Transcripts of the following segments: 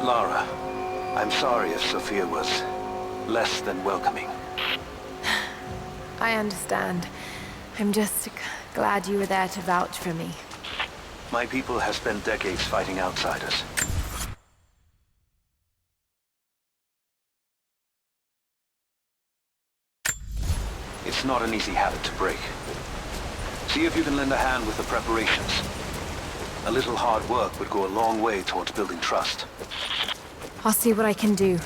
Lara, I'm sorry if Sophia was less than welcoming. I understand. I'm just glad you were there to vouch for me. My people have spent decades fighting outsiders. It's not an easy habit to break. See if you can lend a hand with the preparations. A little hard work would go a long way towards building trust. I'll see what I can do.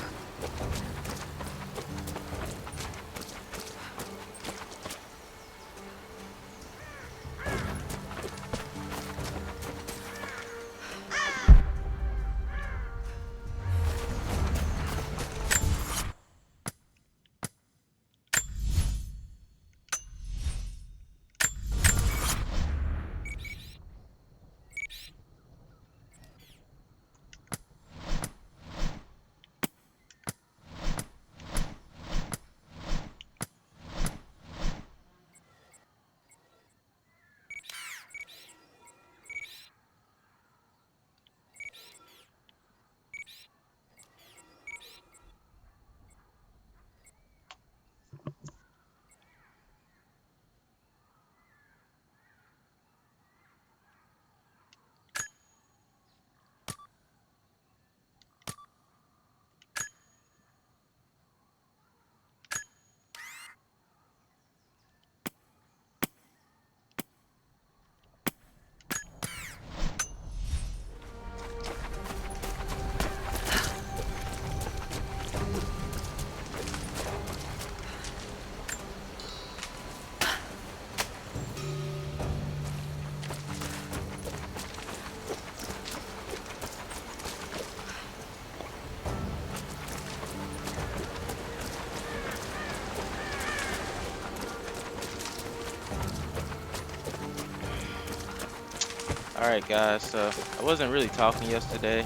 Alright guys, so I wasn't really talking yesterday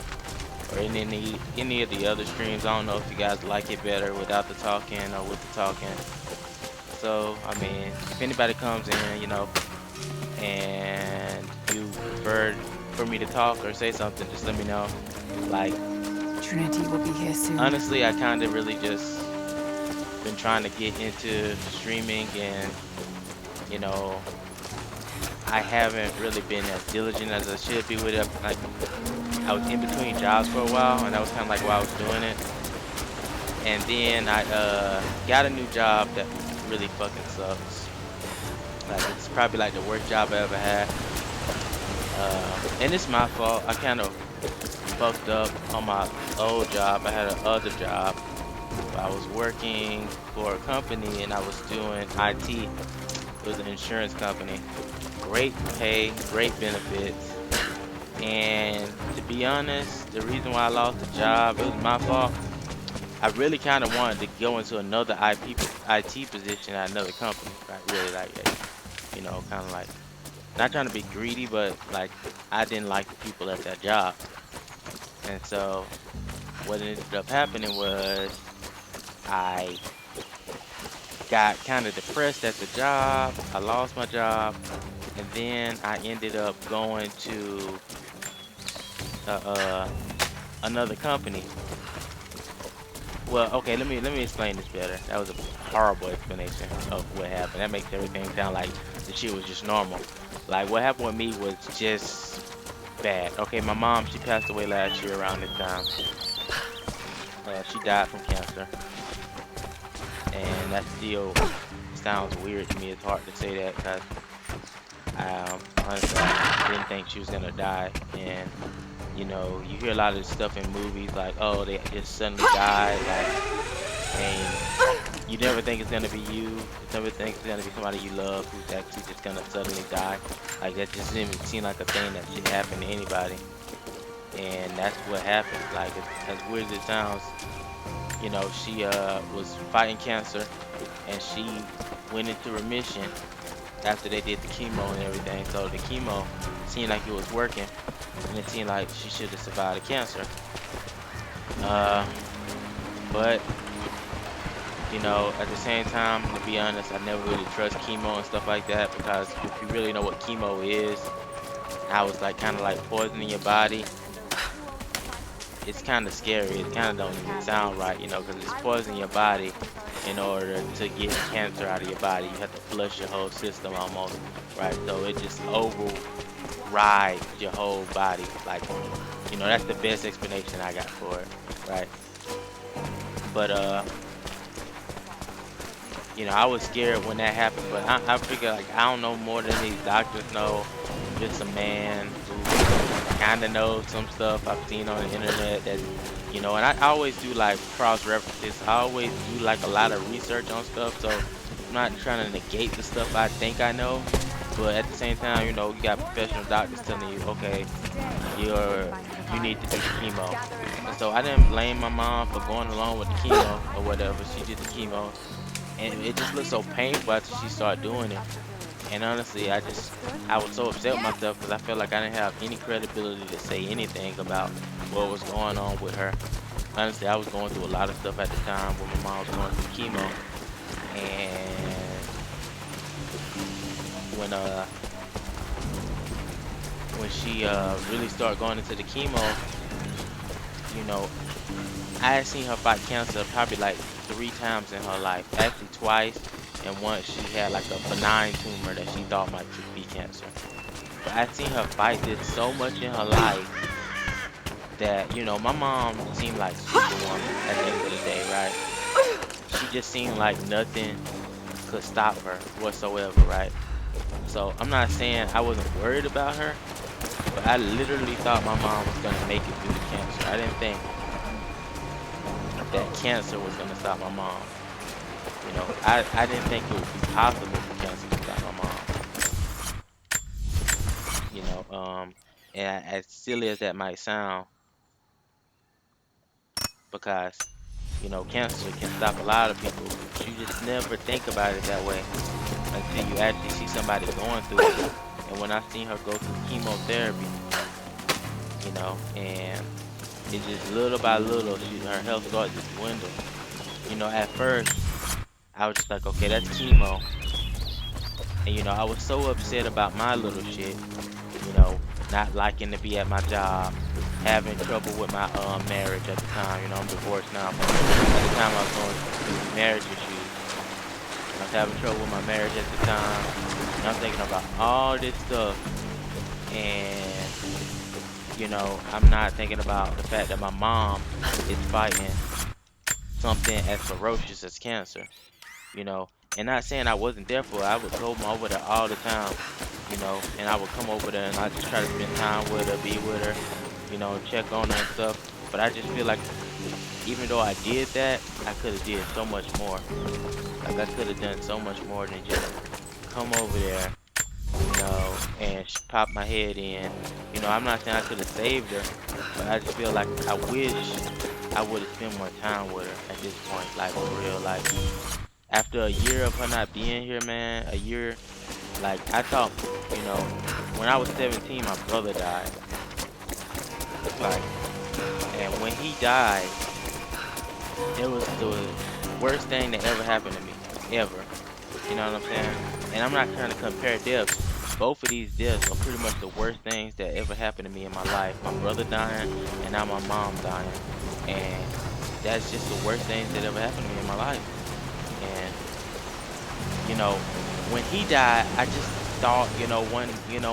or in any of the other streams. I don't know if you guys like it better without the talking or with the talking. So I mean, if anybody comes in, you know, and you prefer for me to talk or say something, just let me know. Like, Trinity will be here soon. honestly, I kind of really just been trying to get into streaming, and you know, I haven't really been as diligent as I should be with it. Like, I was in between jobs for a while, and that was kind of like why I was doing it. And then I got a new job that really fucking sucks. Like, it's probably like the worst job I ever had. And it's my fault. I kind of fucked up on my old job. I had another job. I was working for a company and I was doing IT. It was an insurance company. Great pay, great benefits. And to be honest, the reason why I lost the job, it was my fault. I really kind of wanted to go into another IT position at another company. Right? Really like it. You know, kind of like not trying to be greedy, but like I didn't like the people at that job. And so what ended up happening was I got kind of depressed at the job. I lost my job, and then I ended up going to uh, uh, another company. Well, okay, let me explain this better. That was a horrible explanation of what happened. That makes everything sound like the shit was just normal. Like what happened with me was just bad. Okay, my mom, she passed away last year around this time. She died from cancer, and that still sounds weird to me. It's hard to say that because honestly, I didn't think she was gonna die. And you know, you hear a lot of this stuff in movies, like, oh, they just suddenly died, like, and you never think it's gonna be you. You never think it's gonna be somebody you love who's actually just gonna suddenly die. Like that just didn't even seem like a thing that should happen to anybody. And that's what happened. Like as weird as it sounds, you know, she was fighting cancer, and she went into remission after they did the chemo and everything. So the chemo seemed like it was working, and it seemed like she should have survived the cancer. But you know, at the same time, to be honest, I never really trust chemo and stuff like that, because if you really know what chemo is, how it's like kind of like poisoning your body, it's kind of scary. It kind of don't even sound right, you know, because it's poisoning your body. In order to get cancer out of your body, you have to flush your whole system almost, right? So it just overrides your whole body. Like, you know, that's the best explanation I got for it, right? But you know, I was scared when that happened, but I figure like I don't know more than these doctors know. I'm just a man who kind of knows some stuff I've seen on the internet that, you know, and I always do like cross references. I always do like a lot of research on stuff, so I'm not trying to negate the stuff I think I know, but at the same time, you know, you got professional doctors telling you, okay, you need to do the chemo. And so I didn't blame my mom for going along with the chemo or whatever. She did the chemo, and it just looked so painful after she started doing it. And honestly, I was so upset with myself because I felt like I didn't have any credibility to say anything about what was going on with her. Honestly, I was going through a lot of stuff at the time when my mom was going through chemo. And when she really started going into the chemo, you know, I had seen her fight cancer probably like 3 times in her life. Actually twice, and once she had like a benign tumor that she thought might be cancer. But I seen her fight this so much in her life that, you know, my mom seemed like Superwoman at the end of the day, right? She just seemed like nothing could stop her whatsoever, right? So I'm not saying I wasn't worried about her, but I literally thought my mom was gonna make it through the cancer. I didn't think that cancer was gonna stop my mom. You know, I didn't think it would be possible for cancer to stop my mom. You know, and as silly as that might sound, because, you know, cancer can stop a lot of people, but you just never think about it that way until you actually see somebody going through it. And when I seen her go through chemotherapy, you know, and it just little by little, her health started to dwindle. You know, at first, I was just like, okay, that's chemo. And, you know, I was so upset about my little shit, you know, not liking to be at my job, having trouble with my marriage at the time. You know, I'm divorced now, but at the time I was going through marriage issues. I was having trouble with my marriage at the time, and I'm thinking about all this stuff, and, you know, I'm not thinking about the fact that my mom is fighting something as ferocious as cancer, you know. And not saying I wasn't there for her. I would go over there all the time. you know, and I would come over there and I just try to spend time with her, be with her, you know, check on her and stuff. But I just feel like even though I did that, I could have did so much more. Like I could have done so much more than just come over there, you know, and pop my head in. You know, I'm not saying I could have saved her, but I just feel like I wish I would have spent more time with her at this point, like for real. Like after a year of her not being here, man, a year, like I thought, you know, when I was 17, my brother died. Like, and when he died, it was the worst thing that ever happened to me, ever. You know what I'm saying? And I'm not trying to compare deaths. Both of these deaths are pretty much the worst things that ever happened to me in my life. My brother dying, and now my mom dying. And that's just the worst things that ever happened to me in my life. And, you know, when he died, I just thought, you know,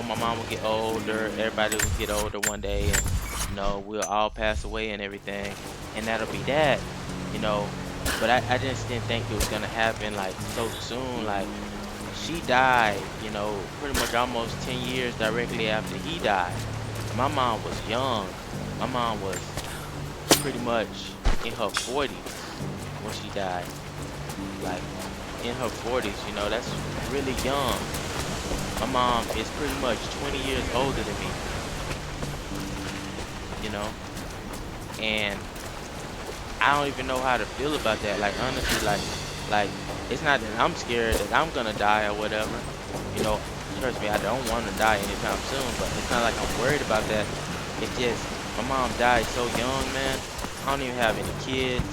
my mom would get older, everybody would get older one day, and, you know, we'll all pass away and everything. And that'll be that, you know. But I just didn't think it was gonna happen like so soon. Like she died, you know, pretty much almost 10 years directly after he died. My mom was young. My mom was pretty much in her 40s when she died. Like in her 40s, you know, that's really young. My mom is pretty much 20 years older than me, you know, and I don't even know how to feel about that. Like honestly, like it's not that I'm scared that I'm gonna die or whatever. You know, trust me, I don't want to die anytime soon. But it's not like I'm worried about that. It's just my mom died so young, man. I don't even have any kids.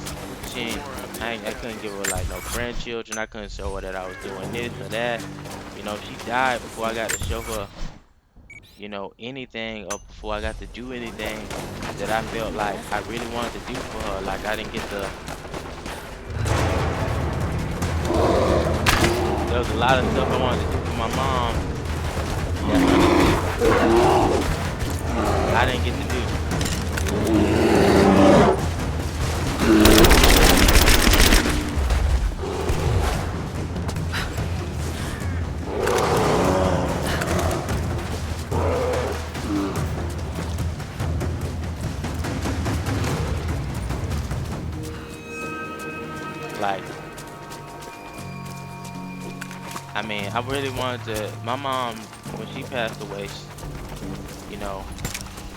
I couldn't give her like no grandchildren. I couldn't show her that I was doing this or that. You know, she died before I got to show her, you know, anything, or before I got to do anything that I felt like I really wanted to do for her. Like I didn't get the, there was a lot of stuff I wanted to do for my mom that I didn't get to do. Like, I mean, I really wanted to, my mom, when she passed away, you know,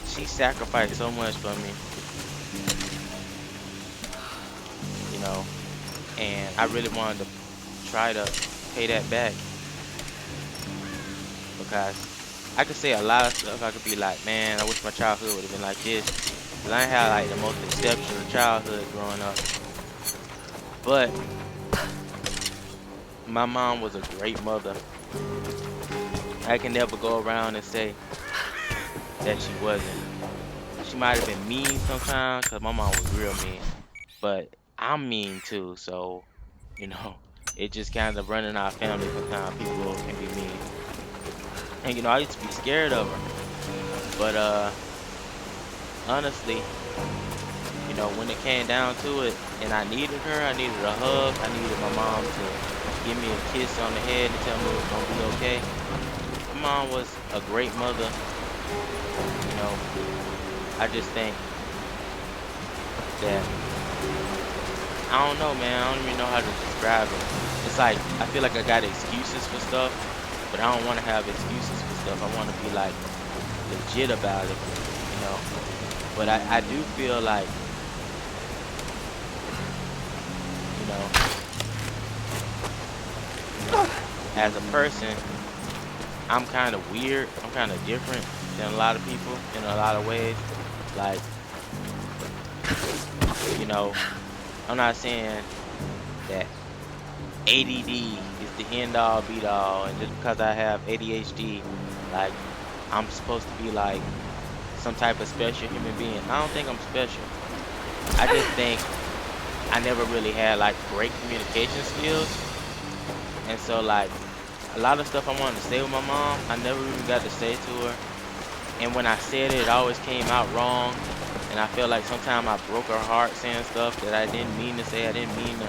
she sacrificed so much for me, you know, and I really wanted to try to pay that back, because I could say a lot of stuff. I could be like, man, I wish my childhood would have been like this, because I had like the most exceptional childhood growing up. But my mom was a great mother. I can never go around and say that she wasn't. She might have been mean sometimes, because my mom was real mean. But I'm mean too, so, you know, it just kind of running our family sometimes. People can be mean. And, you know, I used to be scared of her. But, honestly, you know, when it came down to it, and I needed her, I needed a hug, I needed my mom to give me a kiss on the head and tell me it was gonna be okay. My mom was a great mother, you know. I just think that, I don't know, man, I don't even know how to describe it. It's like, I feel like I got excuses for stuff, but I don't want to have excuses for stuff. I want to be like legit about it, you know. But I do feel like, you know, as a person, I'm kind of weird. I'm kind of different than a lot of people in a lot of ways. Like, you know, I'm not saying that ADD is the end all be all, and just because I have ADHD, like, I'm supposed to be like some type of special human being. I don't think I'm special. I just think I never really had like great communication skills. And so like a lot of stuff I wanted to say with my mom, I never even got to say to her. And when I said it, it always came out wrong. And I feel like sometimes I broke her heart saying stuff that I didn't mean to say. I didn't mean to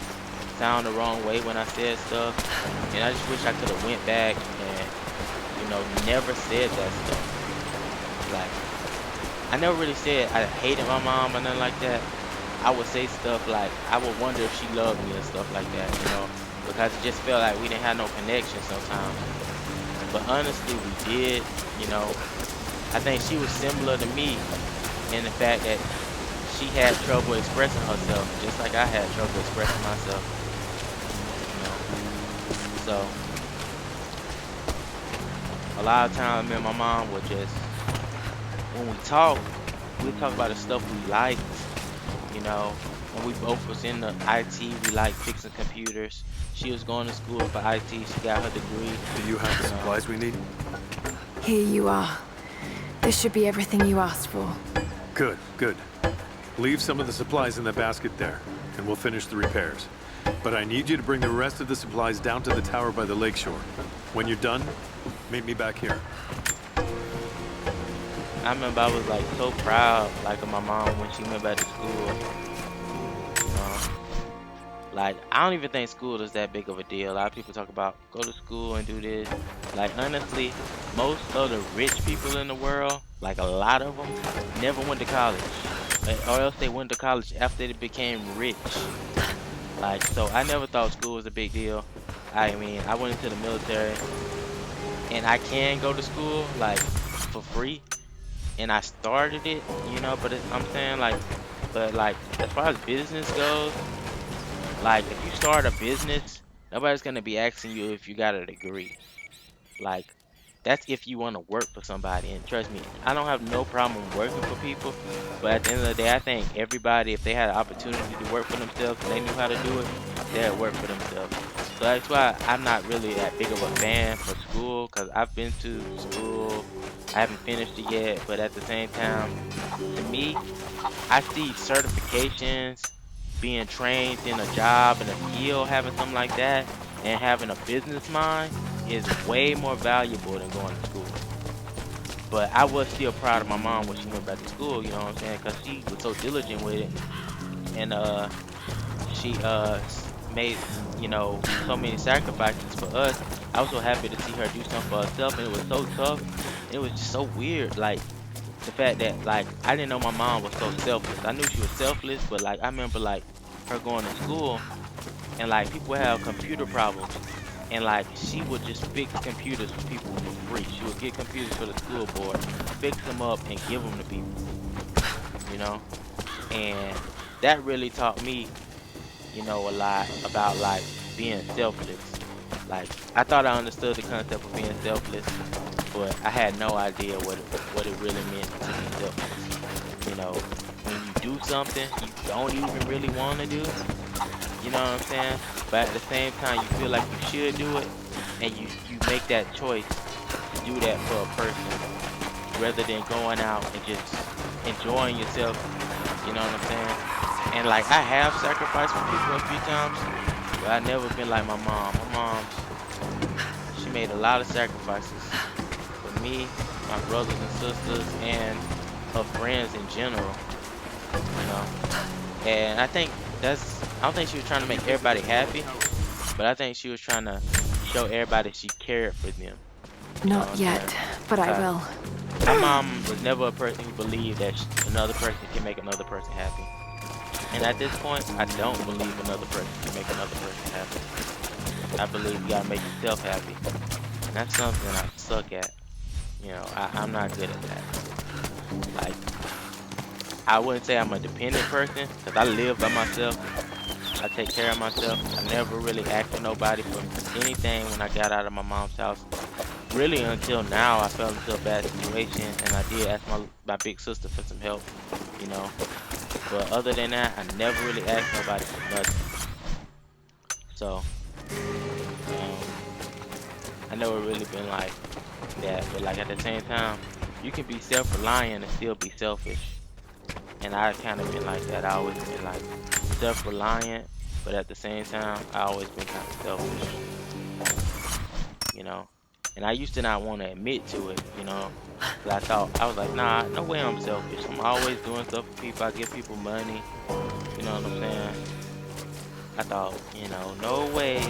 sound the wrong way when I said stuff. And I just wish I could have went back and, you never said that stuff. Like, I never really said I hated my mom or nothing like that. I would say stuff like, I would wonder if she loved me and stuff like that, because it just felt like we didn't have no connection sometimes. But honestly, we did, you know. I think she was similar to me in the fact that she had trouble expressing herself, just like I had trouble expressing myself, So, a lot of times, me and my mom would just, when we talk about the stuff we liked, when we both was in the IT, we liked fixing computers. She was going to school for IT, she got her degree. Do you have the supplies we need? Here you are. This should be everything you asked for. Good, good. Leave some of the supplies in the basket there, and we'll finish the repairs. But I need you to bring the rest of the supplies down to the tower by the lakeshore. When you're done, meet me back here. I remember I was like so proud of my mom when she went back to school. Like, I don't even think school is that big of a deal. A lot of people talk about go to school and do this. Like, honestly, most of the rich people in the world, like a lot of them, never went to college. Or else they went to college after they became rich. Like, so I never thought school was a big deal. I mean, I went into the military and I can go to school, like, for free. And I started it, but I'm saying, but as far as business goes, like, if you start a business, nobody's gonna be asking you if you got a degree. Like, that's if you want to work for somebody. And trust me, I don't have no problem working for people. But at the end of the day, I think everybody, if they had an opportunity to work for themselves and they knew how to do it, they'd work for themselves. So that's why I'm not really that big of a fan for school, because I've been to school. I haven't finished it yet, but at the same time, to me, I see certifications, being trained in a job and a skill, having something like that, and having a business mind is way more valuable than going to school. But I was still proud of my mom when she went back to school, you know what I'm saying? Because she was so diligent with it. And she made, so many sacrifices for us. I was so happy to see her do something for herself, and it was so tough. It was just so weird, like, the fact that, like, I didn't know my mom was so selfless. I knew she was selfless, but, like, I remember, like, her going to school, and, like, people have computer problems, and, like, she would just fix computers for people for free. She would get computers for the school board, fix them up, and give them to people, and that really taught me, a lot about, like, being selfless. Like, I thought I understood the concept of being selfless, but I had no idea what it really meant to be selfless. When you do something you don't even really want to do, you know what I'm saying? But at the same time, you feel like you should do it, and you make that choice to do that for a person, rather than going out and just enjoying yourself, you know what I'm saying? And, like, I have sacrificed for people a few times, but I've never been like my mom. My mom, she made a lot of sacrifices for me, my brothers and sisters, and her friends in general, And I don't think she was trying to make everybody happy, but I think she was trying to show everybody she cared for them. Not yet, but I will. My mom was never a person who believed that another person can make another person happy. And at this point, I don't believe another person can make another person happy. I believe you gotta make yourself happy. And that's something I suck at. I'm not good at that. Like, I wouldn't say I'm a dependent person, because I live by myself. I take care of myself. I never really asked for nobody for anything when I got out of my mom's house. Really, until now, I fell into a bad situation, and I did ask my big sister for some help, But other than that, I never really asked nobody for nothing. So, I never really been like that. But, like, at the same time, you can be self-reliant and still be selfish. And I kind of been like that. I always been like self-reliant, but at the same time, I always been kind of selfish. And I used to not want to admit to it, Cause I was like, nah, no way I'm selfish. I'm always doing stuff for people. I give people money. You know what I'm saying? I thought, no way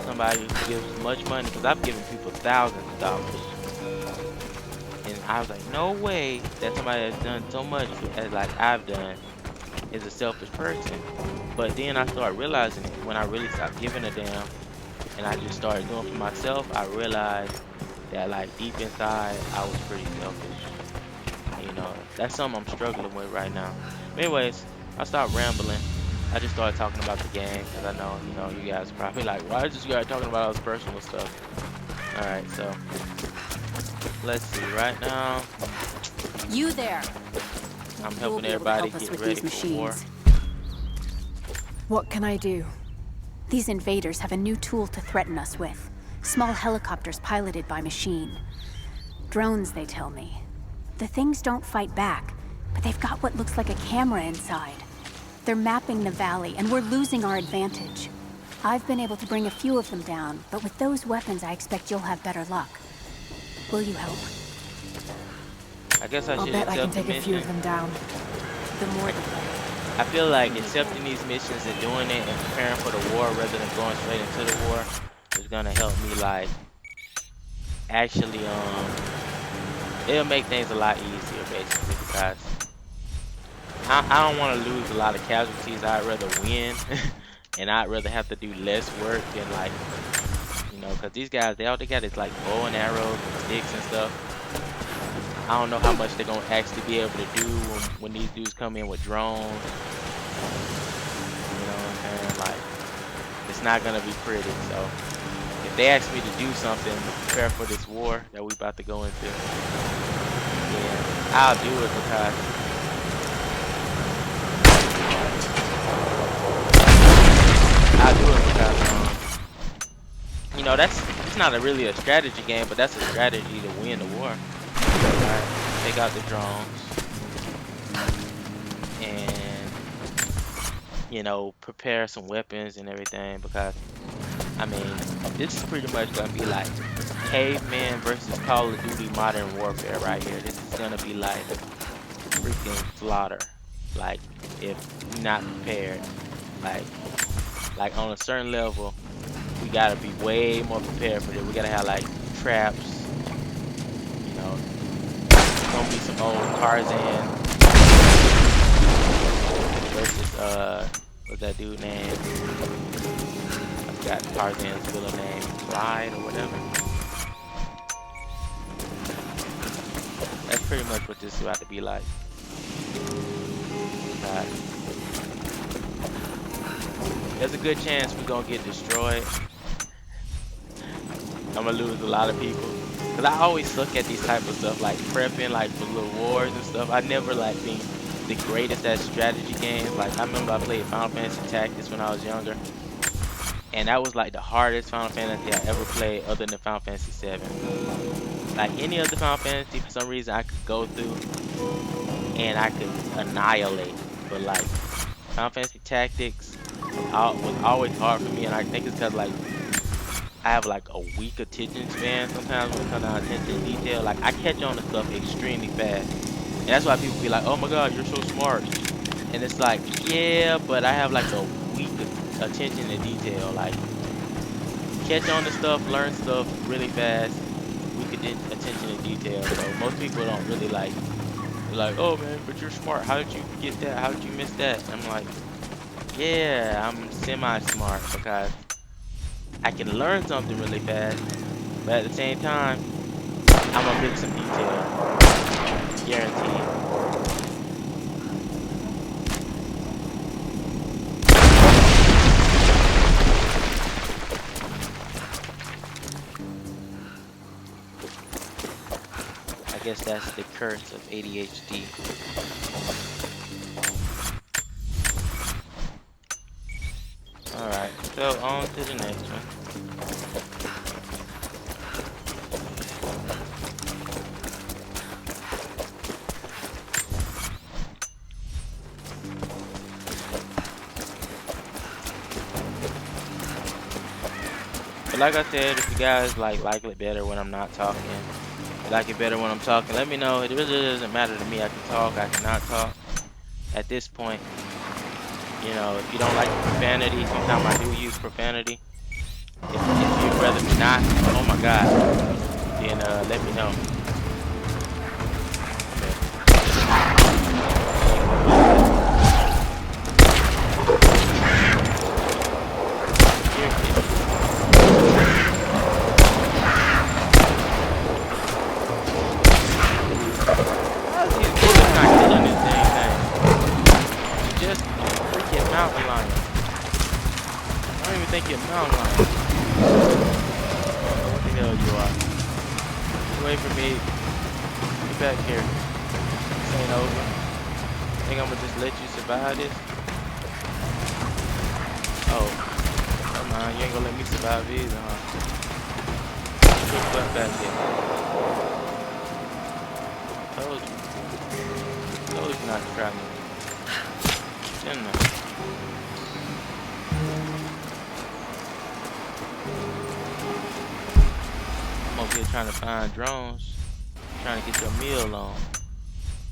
some somebody who gives much money, because I've given people thousands of dollars. And I was like, no way that somebody has done so much as like I've done is a selfish person. But then I started realizing it when I really stopped giving a damn and I just started doing for myself. I realized that like deep inside I was pretty selfish. You know, that's something I'm struggling with right now. But anyways, I stopped rambling. I just started talking about the game because I know, you know, you guys are probably like, why is this guy talking about all this personal stuff? Alright, so let's see. Right now, You there. I'm You'll helping be able to everybody help us get with ready these for war. machines. What can I do? These invaders have a new tool to threaten us with. Small helicopters piloted by machine. Drones, they tell me. The things don't fight back, but they've got what looks like a camera inside. They're mapping the valley, and we're losing our advantage. I've been able to bring a few of them down, but with those weapons, I expect you'll have better luck. Will you help? I guess I I'll should bet I can accept the take a few of mission. them down. The more the better. I feel like accepting these missions and doing it and preparing for the war rather than going straight into the war is gonna help me like actually it'll make things a lot easier basically because I don't want to lose a lot of casualties. I'd rather win and I'd rather have to do less work than like, you know, because these guys, all they got is like bow and arrows and sticks and stuff. I don't know how much they're gonna actually be able to do when these dudes come in with drones. You know what I'm saying? Like, it's not gonna be pretty. So, if they ask me to do something to prepare for this war that we about to go into, then I'll do it because you know, it's not really a strategy game, but that's a strategy to win the war. Alright, take out the drones and, you know, prepare some weapons and everything because, I mean, this is pretty much gonna be like caveman versus Call of Duty Modern Warfare right here. This is gonna be like freaking slaughter. Like, if you're not prepared, like on a certain level, we gotta be way more prepared for this. We gotta have like traps, you know. Gonna be some old Tarzan versus what's that dude name? I forgot Tarzan's villain name, Clyde or whatever. That's pretty much what this is about to be like. There's a good chance we're gonna get destroyed. I'm gonna lose a lot of people. Cause I always look at these type of stuff like prepping like for little wars and stuff. I never like being the greatest at strategy games. Like I remember I played Final Fantasy Tactics when I was younger. And that was like the hardest Final Fantasy I ever played other than Final Fantasy 7. Like any other Final Fantasy, for some reason I could go through and I could annihilate. But like Final Fantasy Tactics was always hard for me, and I think it's because like I have like a weak attention span sometimes when it comes down to attention to detail. Like I catch on to stuff extremely fast, and that's why people be like, "Oh my God, you're so smart," and it's like, yeah, but I have like a weak attention to detail. Like catch on to stuff, learn stuff really fast. Weak attention to detail. So most people don't really like, oh man, but you're smart. How did you get that? How did you miss that? And I'm like, yeah, I'm semi-smart because I can learn something really fast, but at the same time, I'm gonna miss some detail. Guaranteed. I guess that's the curse of ADHD. Alright, so on to the next one. But like I said, if you guys like it better when I'm not talking, you like it better when I'm talking, let me know. It really doesn't matter to me. I can talk, I cannot talk. At this point, you know, if you don't like the profanity, sometimes I do use profanity. If not, oh my god, then let me know. Think you're a mountain lion. What the hell you are? Get away from me. Get back here. This ain't over. Think I'm gonna just let you survive this? Oh. Come on, you ain't gonna let me survive either, huh? Get your butt back here. Told you. Told you not to try me. Get in there. I'm over here trying to find drones, trying to get your meal on.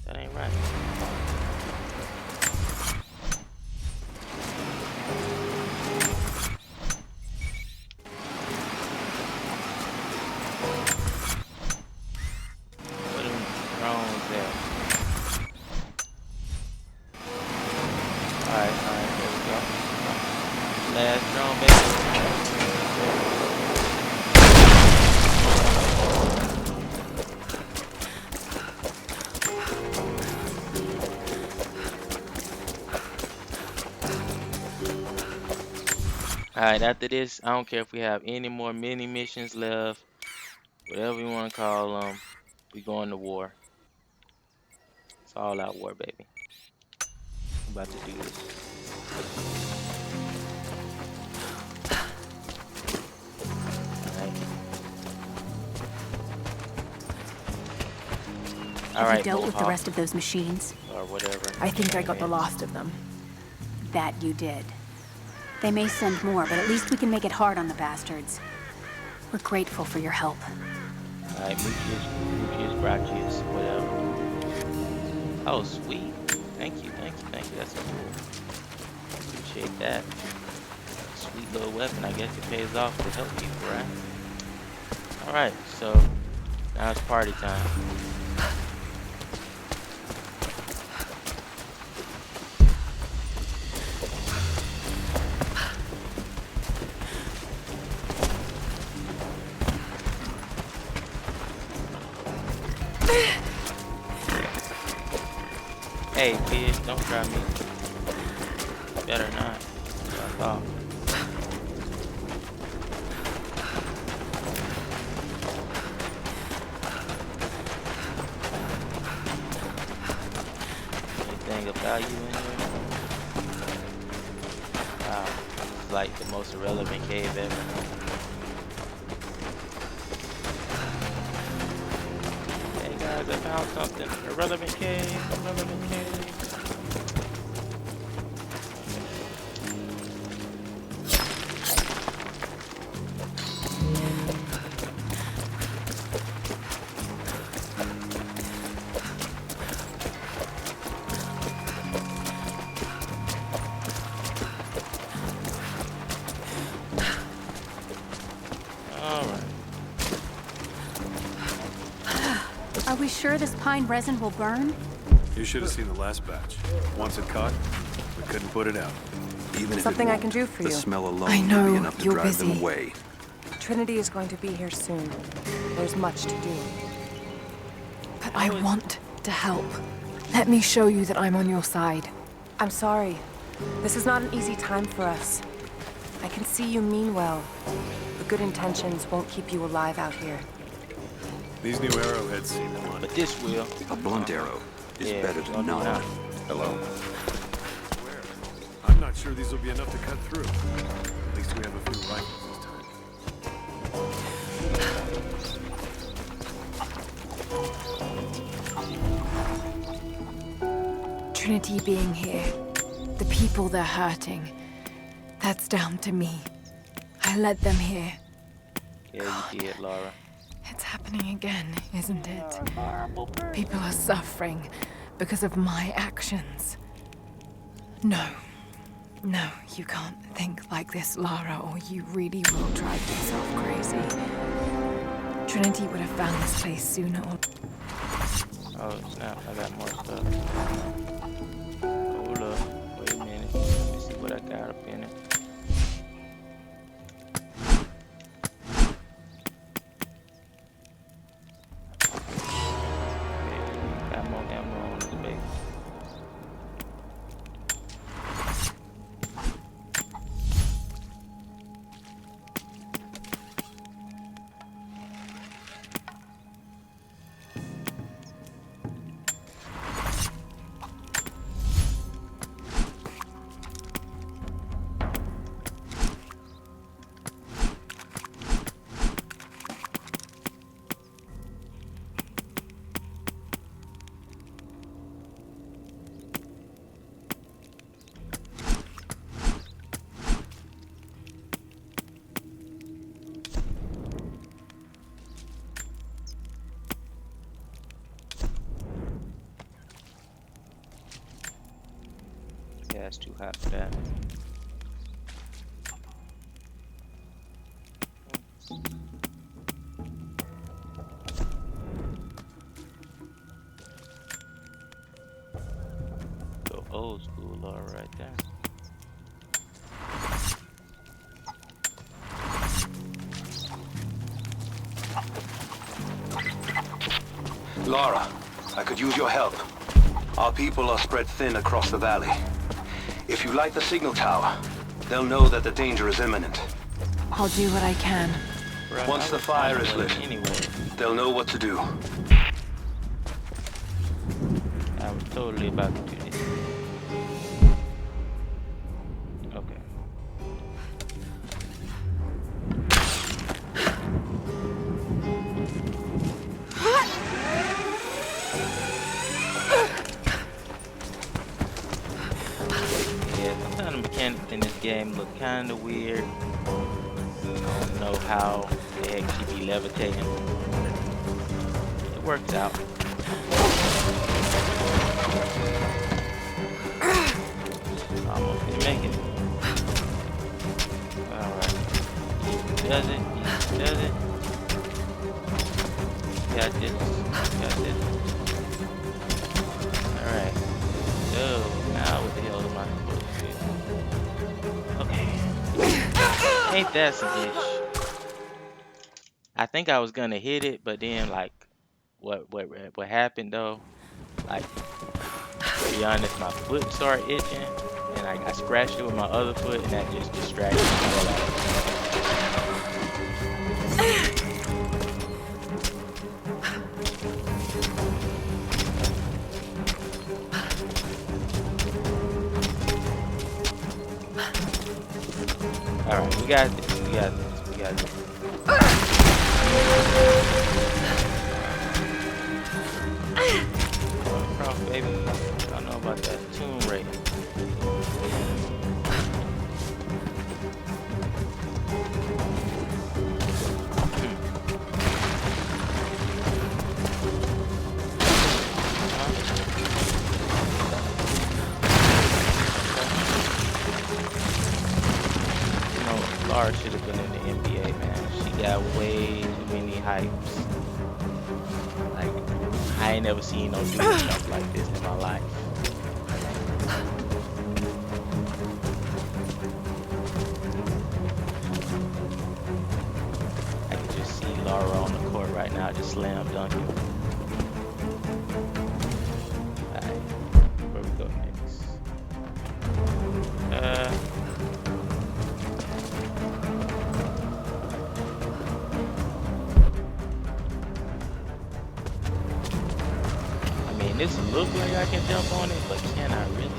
That ain't right. Where them drones at? Alright, there we go. Last drone, baby. Alright, after this, I don't care if we have any more mini missions left, whatever you want to call them, we going to war. It's all out war, baby. I'm about to do this. Alright, have you dealt with the rest of those machines? Or whatever. I think I got the last of them. That you did. They may send more, but at least we can make it hard on the bastards. We're grateful for your help. Alright, Mucius, Gracias, whatever. Oh, sweet. Thank you. That's so cool. Appreciate that. Sweet little weapon. I guess it pays off to help people, right? Alright, so now it's party time. Hey, bitch, don't try me. Better not. Fuck off. Anything of value in here? Wow, this is like the most irrelevant cave ever. Guys, I found something. Irrelevant cave. Are we sure this pine resin will burn? You should have seen the last batch. Once it caught, we couldn't put it out. Even Something if I can do for the you. smell alone I know will be enough to you're drive them busy. away. Trinity is going to be here soon. There's much to do. But I want to help. Let me show you that I'm on your side. I'm sorry. This is not an easy time for us. I can see you mean well. The good intentions won't keep you alive out here. These new arrowheads seem blunt. But this will. A blunt arrow is Yeah, better well, than none. not. Hello? I'm not sure these will be enough to cut through. At least we have a few rifles this time. Trinity being here, the people they're hurting, that's down to me. I led them here. Yeah, you did, Laura. It's happening again, isn't it? People are suffering because of my actions. No. No, you can't think like this, Lara, or you really will drive yourself crazy. Trinity would have found this place sooner or... Oh snap, I got more stuff. Hold up, wait a minute. Let me see what I got up in it. Okay, got more ammo on this base. Yeah, it's too hot for that. Go old school Laura right there. Lara, I could use your help. Our people are spread thin across the valley. If you light the signal tower, they'll know that the danger is imminent. I'll do what I can. Bruh, Once I the was fire on is the way lit, anyway. they'll know what to do. I was totally about to do this. Okay. Yeah, sometimes the mechanics in this game look kind of weird. I don't know how the heck she be levitating. It works out. Almost didn't make it. Alright. Does it? Does it? Got this. Got this. Alright. So, now what the hell am I supposed to do? Okay. Ain't that some bitch? I think I was gonna hit it, but then like what happened though? Like, to be honest, my foot started itching, and I scratched it with my other foot, and that just distracted me. All right, we got this. We got this. We got this. Cross, baby. I don't know about that tune rate. You know, Laura should have been in the NBA, man. She got way too many hypes. Like, I ain't never seen no dude jump like this in my life. I can just see Laura on the court right now, just slam dunking. Alright, where we go next? I mean, this look like I can jump on it, but can I really?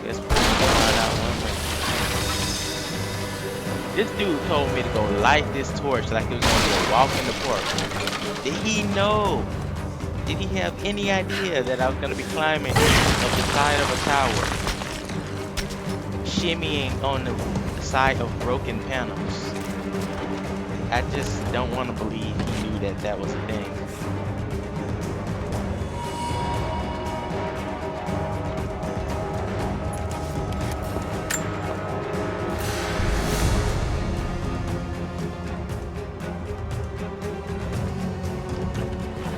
Guess we'll find out one way. This dude told me to go light this torch like it was gonna be a walk in the park. Did he know? Did he have any idea that I was gonna be climbing up the side of a tower, shimmying on the side of broken panels? I just don't want to believe he knew that that was a thing.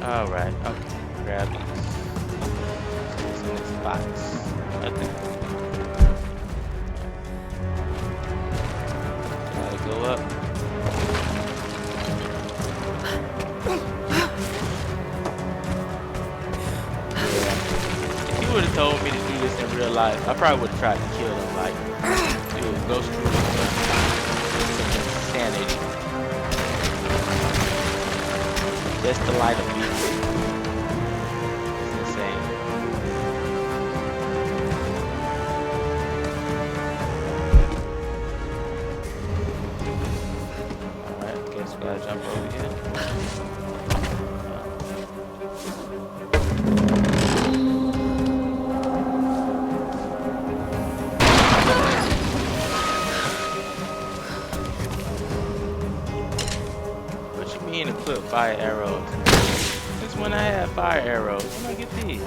Alright, okay. Grab these. What's in this box? Nothing. Gotta go up. Yeah. If you would have told me to do this in real life, I probably would have tried to kill them. Like, dude, go screw this up. Insanity. That's the light of music. It's insane. Alright, guess we gotta jump over here. What you mean equip fire arrows? Since when I had fire arrows? When I get these?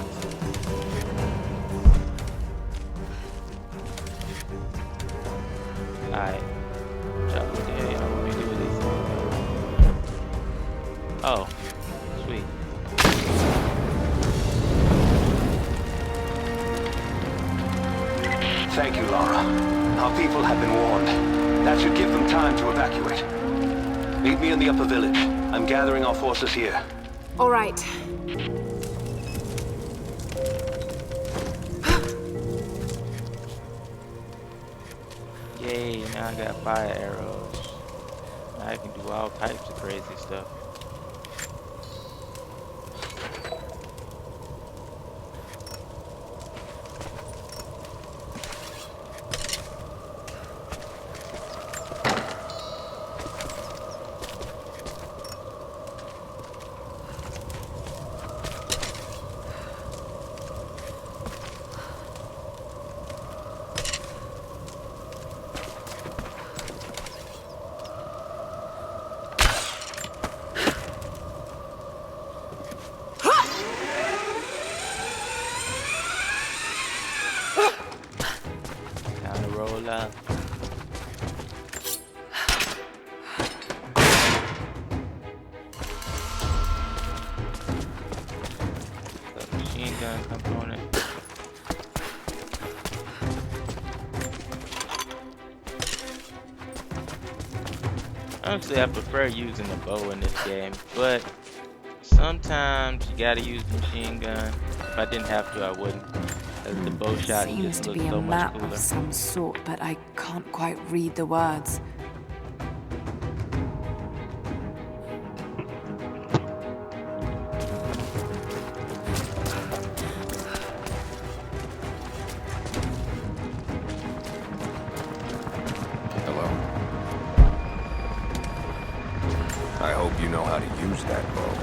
Alright. What the hell y'all want me to do with these? Oh. Sweet. Thank you, Lara. Our people have been warned. That should give them time to evacuate. Meet me in the upper village. I'm gathering our forces here. All right. Yay, now I got fire arrows. Now I can do all types of crazy stuff. Time to roll up. The machine gun component. Honestly, I prefer using the bow in this game, but sometimes you gotta use the machine gun. If I didn't have to, I wouldn't. As the bow shot Seems just to looks be a so much map cooler. of some sort, but I can't quite read the words. Hello. I hope you know how to use that bow.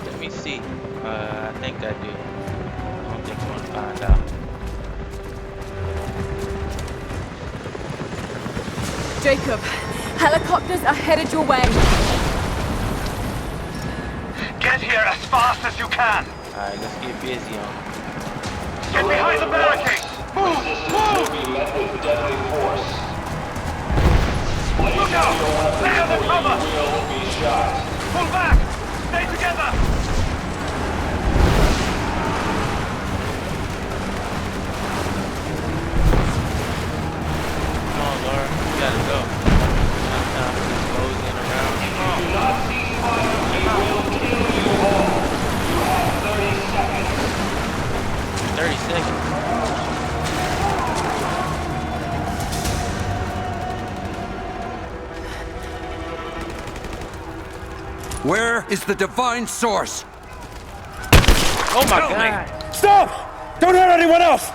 Let me see. I think I do. I don't think you want to find out. Jacob, helicopters are headed your way. Get here as fast as you can! Alright, let's get busy on it. Get behind the barricade! Move! Move! Look out! Stay on the cover! Pull back! Stay together! Come on, Laura. You gotta go. Not time for this moseying around. Come on. 30 seconds. Where is the divine source? Oh my god. Stop! Don't hurt anyone else!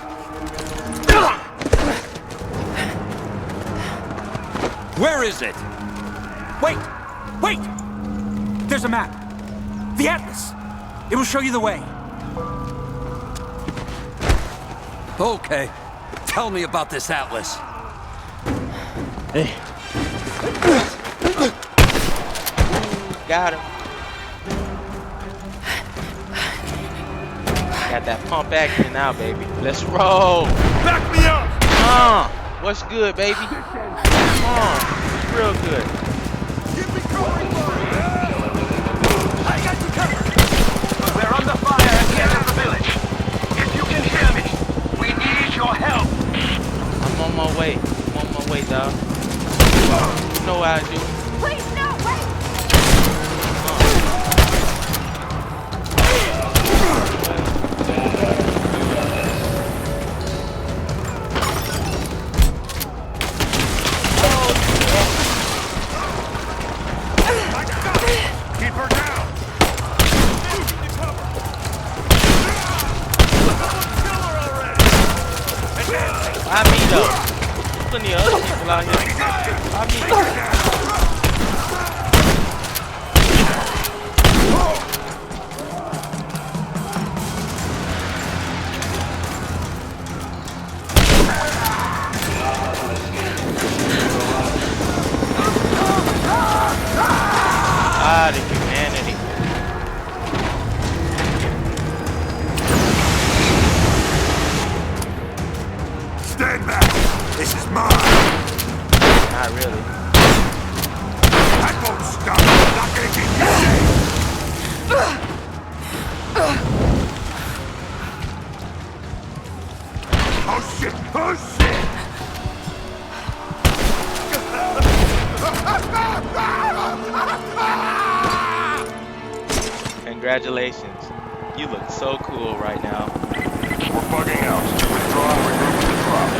Where is it? Wait! Wait! There's a map. The Atlas. It will show you the way. Okay. Tell me about this Atlas. Got him. Got that pump action now, baby. Let's roll. Back me up! What's good, baby? Come on. What's real good? Give me cover! I got you why I do. Please, no, wait! Keep her down! Why me though? Plenty of other people out here. Why me? Ah, the humanity. Stand back! This is mine! Not really. That won't stop! I'm not gonna keep you safe! Oh shit! Oh shit! Congratulations. You look so cool right now. We're bugging out. Withdraw and regroup with the drop.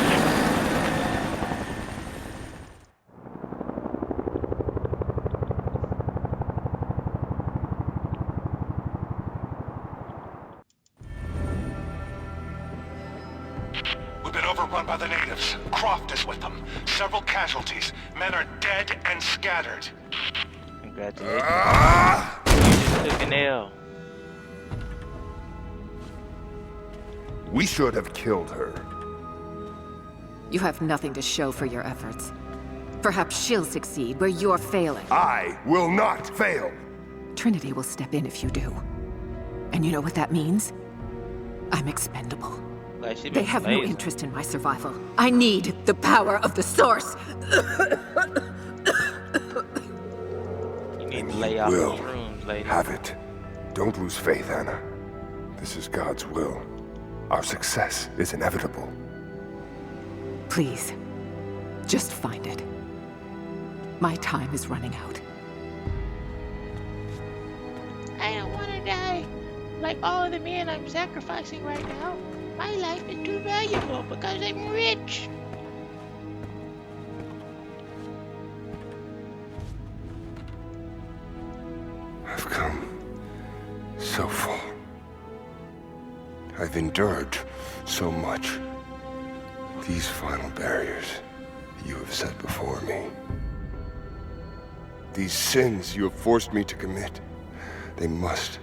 We've been overrun by the natives. Croft is with them. Several casualties. Men are dead and scattered. Congratulations. You just took an L. We should have killed her. You have nothing to show for your efforts. Perhaps she'll succeed where you're failing. I will not fail! Trinity will step in if you do. And you know what that means? I'm expendable. Like she They been have no amazing. interest in my survival. I need the power of the Source! You need to lay off will those rooms, lady. Have it. Don't lose faith, Anna. This is God's will. Our success is inevitable. Please, just find it. My time is running out. I don't want to die. Like all of the men I'm sacrificing right now. My life is too valuable because I'm rich. I've come so far. I've endured so much. These final barriers you have set before me. These sins you have forced me to commit. They must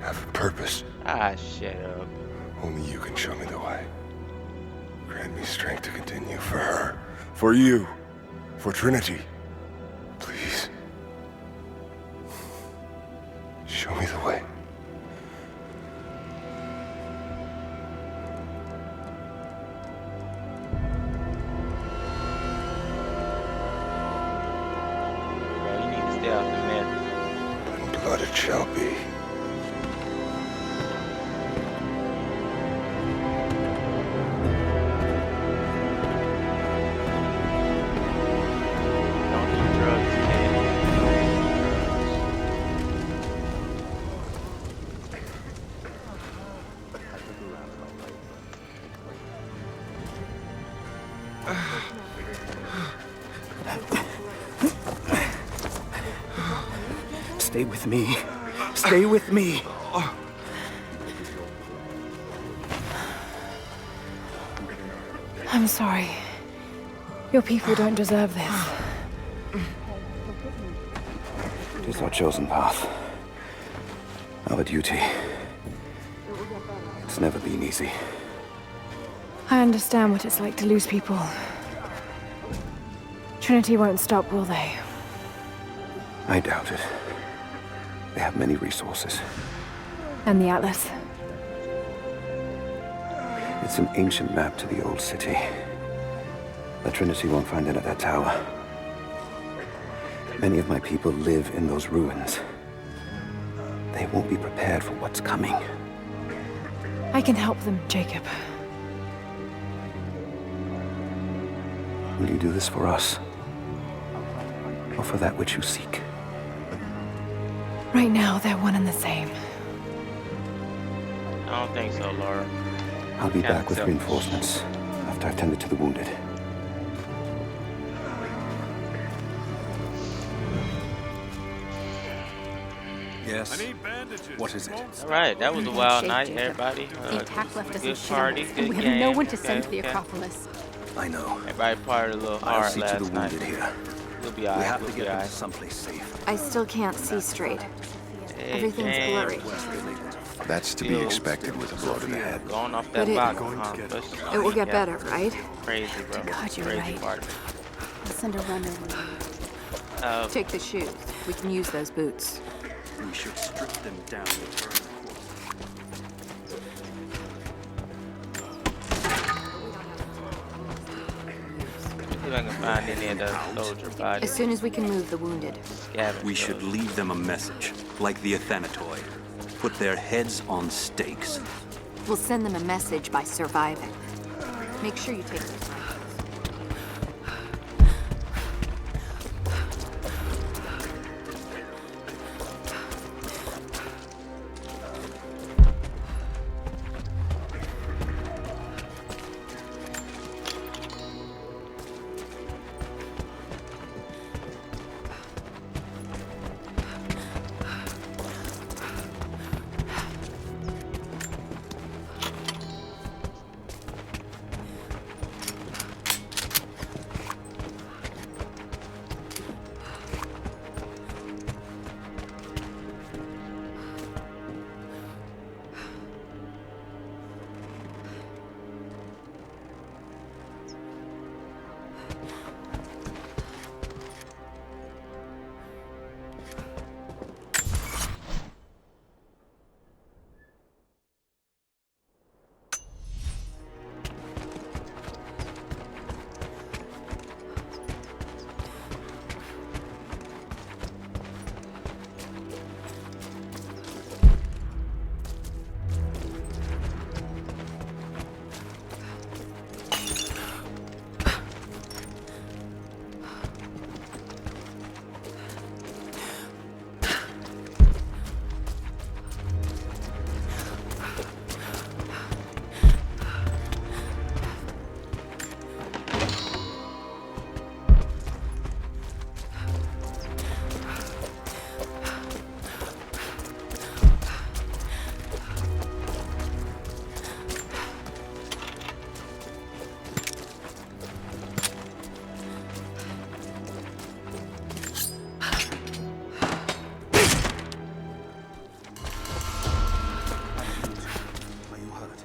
have a purpose. Ah, shut up. Only you can show me the way. Grant me strength to continue for her, for you, for Trinity. Please. Show me the way. Bro, you need to stay off the meth. And blood it shall be. Don't do drugs, kid. Stay with me. Stay with me. I'm sorry. Your people don't deserve this. It is our chosen path. Our duty. It's never been easy. I understand what it's like to lose people. Trinity won't stop, will they? I doubt it. They have many resources. And the Atlas? It's an ancient map to the old city. The Trinity won't find it at that tower. Many of my people live in those ruins. They won't be prepared for what's coming. I can help them, Jacob. Will you do this for us? or for that which you seek? Right now, they're one and the same. I don't think so, Laura. I'll be Can't back with accept. reinforcements after I've tended to the wounded. Yes. I need bandages. What is it? All right, that was a wild Shape, night, Jacob. everybody. The attack left us in Good shambles, party, and good we have game. no one to send to the Okay. Acropolis. I know. Everybody partied a little I'll hard see to the last night. wounded here. We'll be We alright. have We'll to be get them to alright. someplace safe. I still can't see straight. Hey, Everything's James. blurry. That's to be Still- expected with a blow to the head. Going off But that it- box, Going to huh? get Push- It will get yeah. better, right? Crazy, bro. God, you're Crazy right. party. I'll send a runner when we leave. Take the shoes. We can use those boots. We should strip them down and turn the See if I can find any of the soldier As bodies. soon as we can move the wounded. Scavenge We should those. leave them a message, like the Athanatoi. Put their heads on stakes. We'll send them a message by surviving. Make sure you take those rifles. Are you hurt?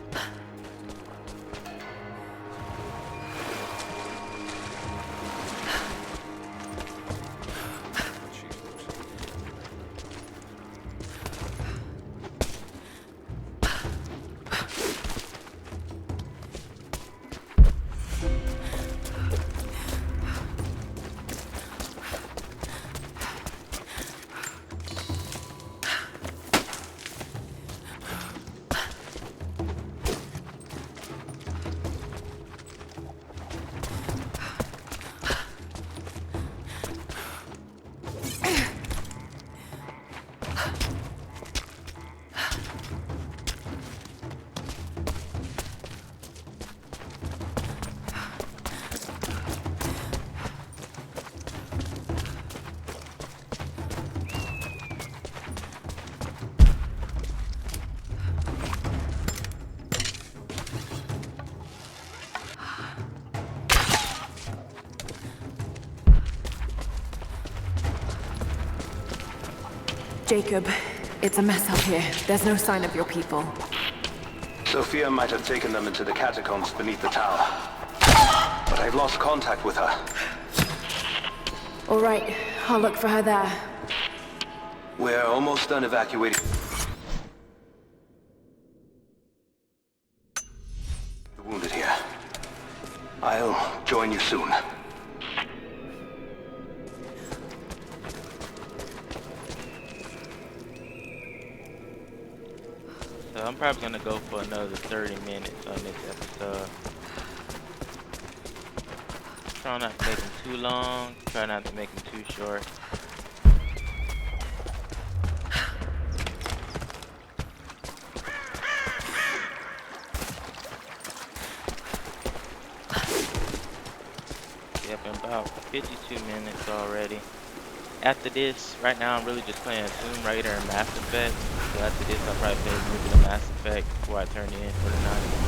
Jacob, it's a mess out here. There's no sign of your people. Sophia might have taken them into the catacombs beneath the tower. But I've lost contact with her. All right, I'll look for her there. We're almost done evacuating the wounded here. I'll join you soon. So I'm probably gonna go for another 30 minutes on this episode. try not to make them too long. Try not to make them too short. Yep, in about 52 minutes already. After this, right now I'm really just playing Tomb Raider and Mass Effect. So after this, I'll probably play a little bit of Mass Effect before I turn in for the night.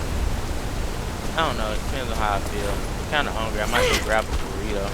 I don't know, it depends on how I feel. I'm kind of hungry. I might go grab a burrito.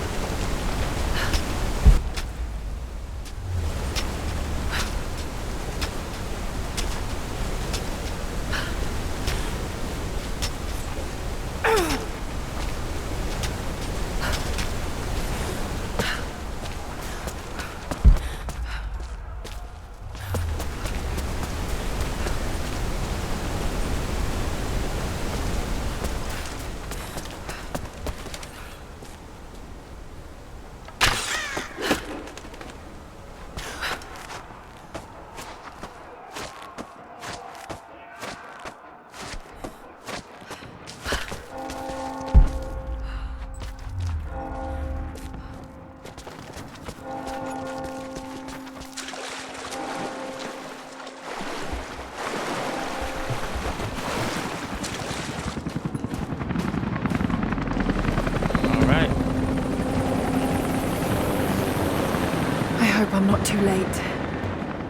I hope I'm not too late.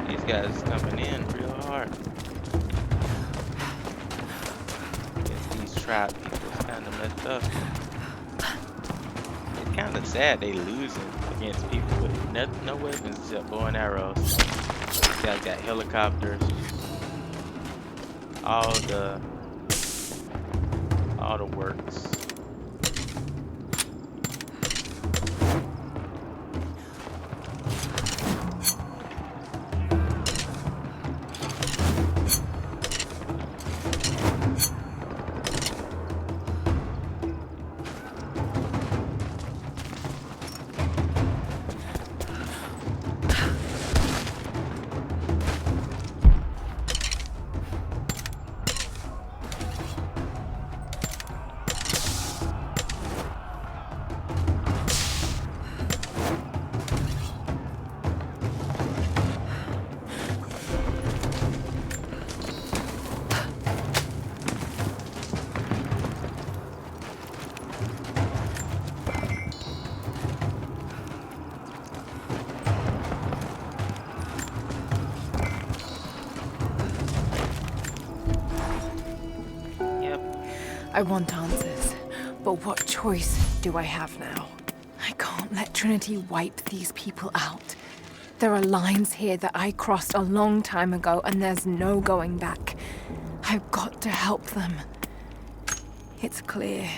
These guys coming in real hard. Guess these trap people is kind of messed up. It's kind of sad they losing against people with no weapons except bow and arrows. These guys got helicopters. All the works. I want answers, but what choice do I have now? I can't let Trinity wipe these people out. There are lines here that I crossed a long time ago, and there's no going back. I've got to help them. It's clear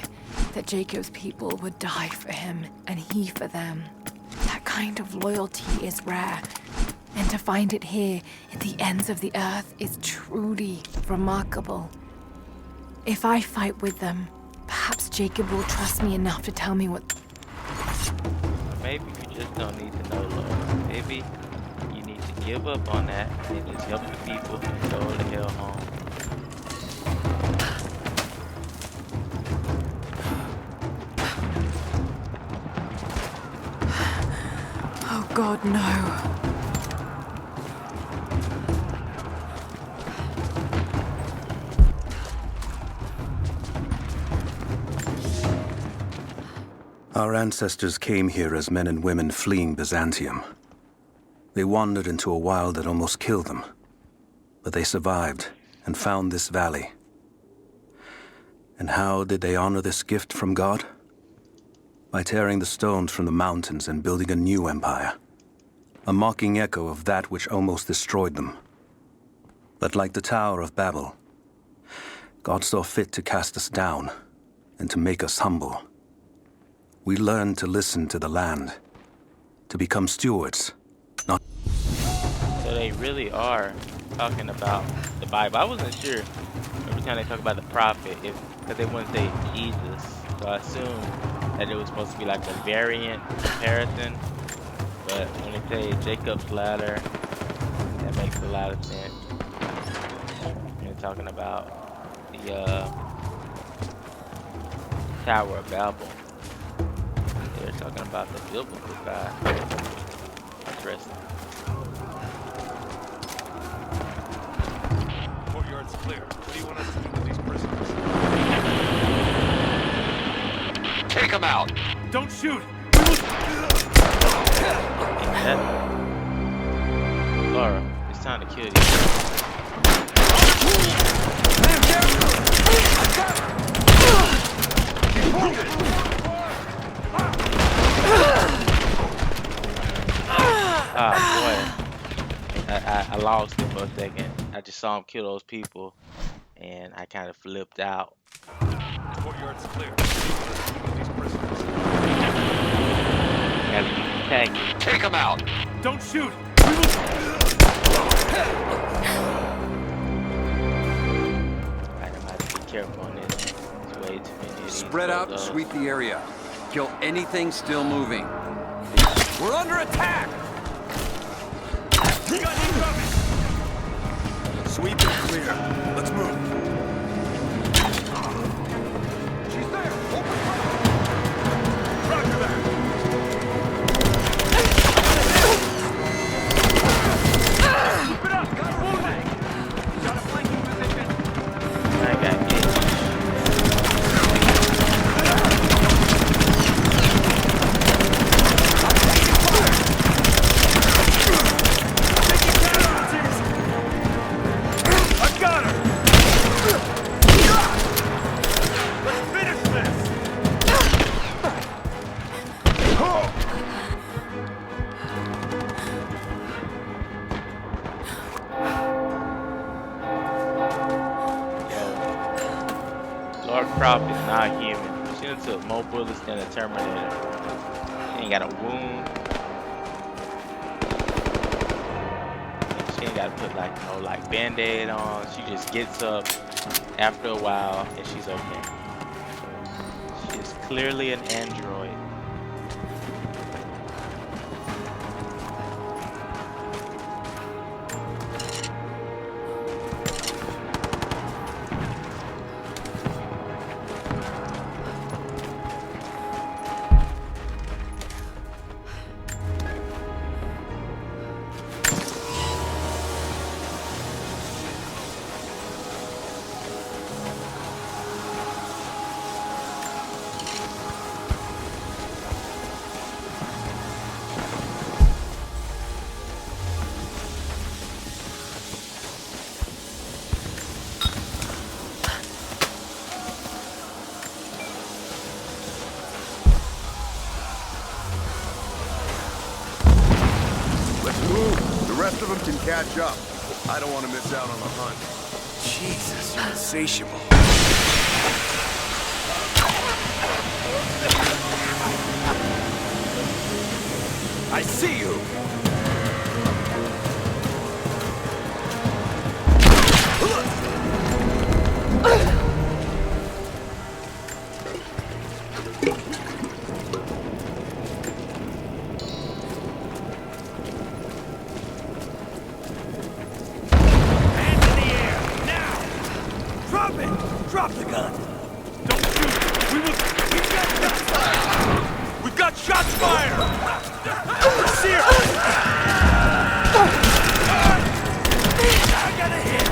that Jacob's people would die for him, and he for them. That kind of loyalty is rare, and to find it here at the ends of the earth is truly remarkable. If I fight with them, perhaps Jacob will trust me enough to tell me what... Maybe you just don't need to know, Laura. Maybe you need to give up on that and just help the people and go the hell home. Oh God, no. Our ancestors came here as men and women fleeing Byzantium. They wandered into a wild that almost killed them. But they survived and found this valley. And how did they honor this gift from God? By tearing the stones from the mountains and building a new empire. A mocking echo of that which almost destroyed them. But like the Tower of Babel, God saw fit to cast us down and to make us humble. We learned to listen to the land, to become stewards, not... So they really are talking about the Bible. I wasn't sure every time they talk about the prophet, because they wouldn't say Jesus. So I assumed that it was supposed to be like a variant comparison. But when they say Jacob's ladder, that makes a lot of sense. They're talking about the Tower of Babel. Talking about the biblical God. Interesting. Courtyard's clear. What do you want us to do with these prisoners? Take them out! Don't shoot! Laura, it's time to kill these. Ah, boy. I lost it for a second. I just saw him kill those people, and I kind of flipped out. Courtyard's clear. What do you want us to do with these prisoners? Gotta use the tactic. Take them out! Don't shoot! I'm gonna have to be careful on this. There's way too many of these. Spread out and bulldogs. sweep the area. Kill anything still moving. We're under attack! Sweep and clear. Let's move. She's there! Roger that. Keep it up! Got moving! Got a flanking position. I got it. I got her. Let's finish this. Lord Croft is not human. She done took more bullets than a Terminator. She ain't got a wound. She ain't gotta put like Band-Aid on. She just gets up after a while and she's okay. She is clearly an android. Let's move. The rest of them can catch up. I don't want to miss out on the hunt. Jesus, you're insatiable. I see you. Drop the gun! Don't shoot! We've got shots fired! We've got shots fired! Sear! I got a hit!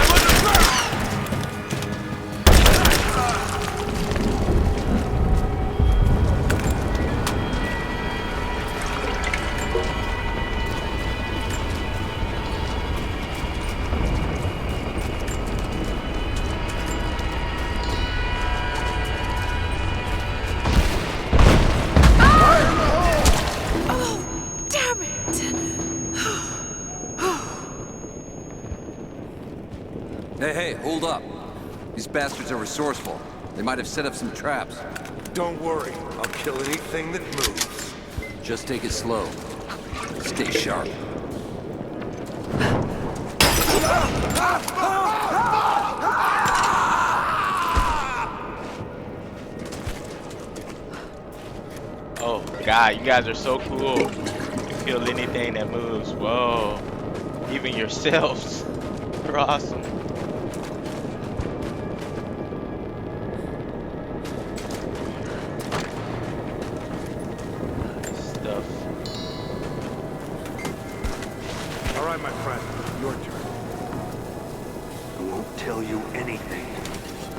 I'm under fire! Hey, hold up. These bastards are resourceful. They might have set up some traps. Don't worry. I'll kill anything that moves. Just take it slow. Stay sharp. Oh God, you guys are so cool. You kill anything that moves. Whoa. Even yourselves. You're awesome. my friend. Your turn. I won't tell you anything.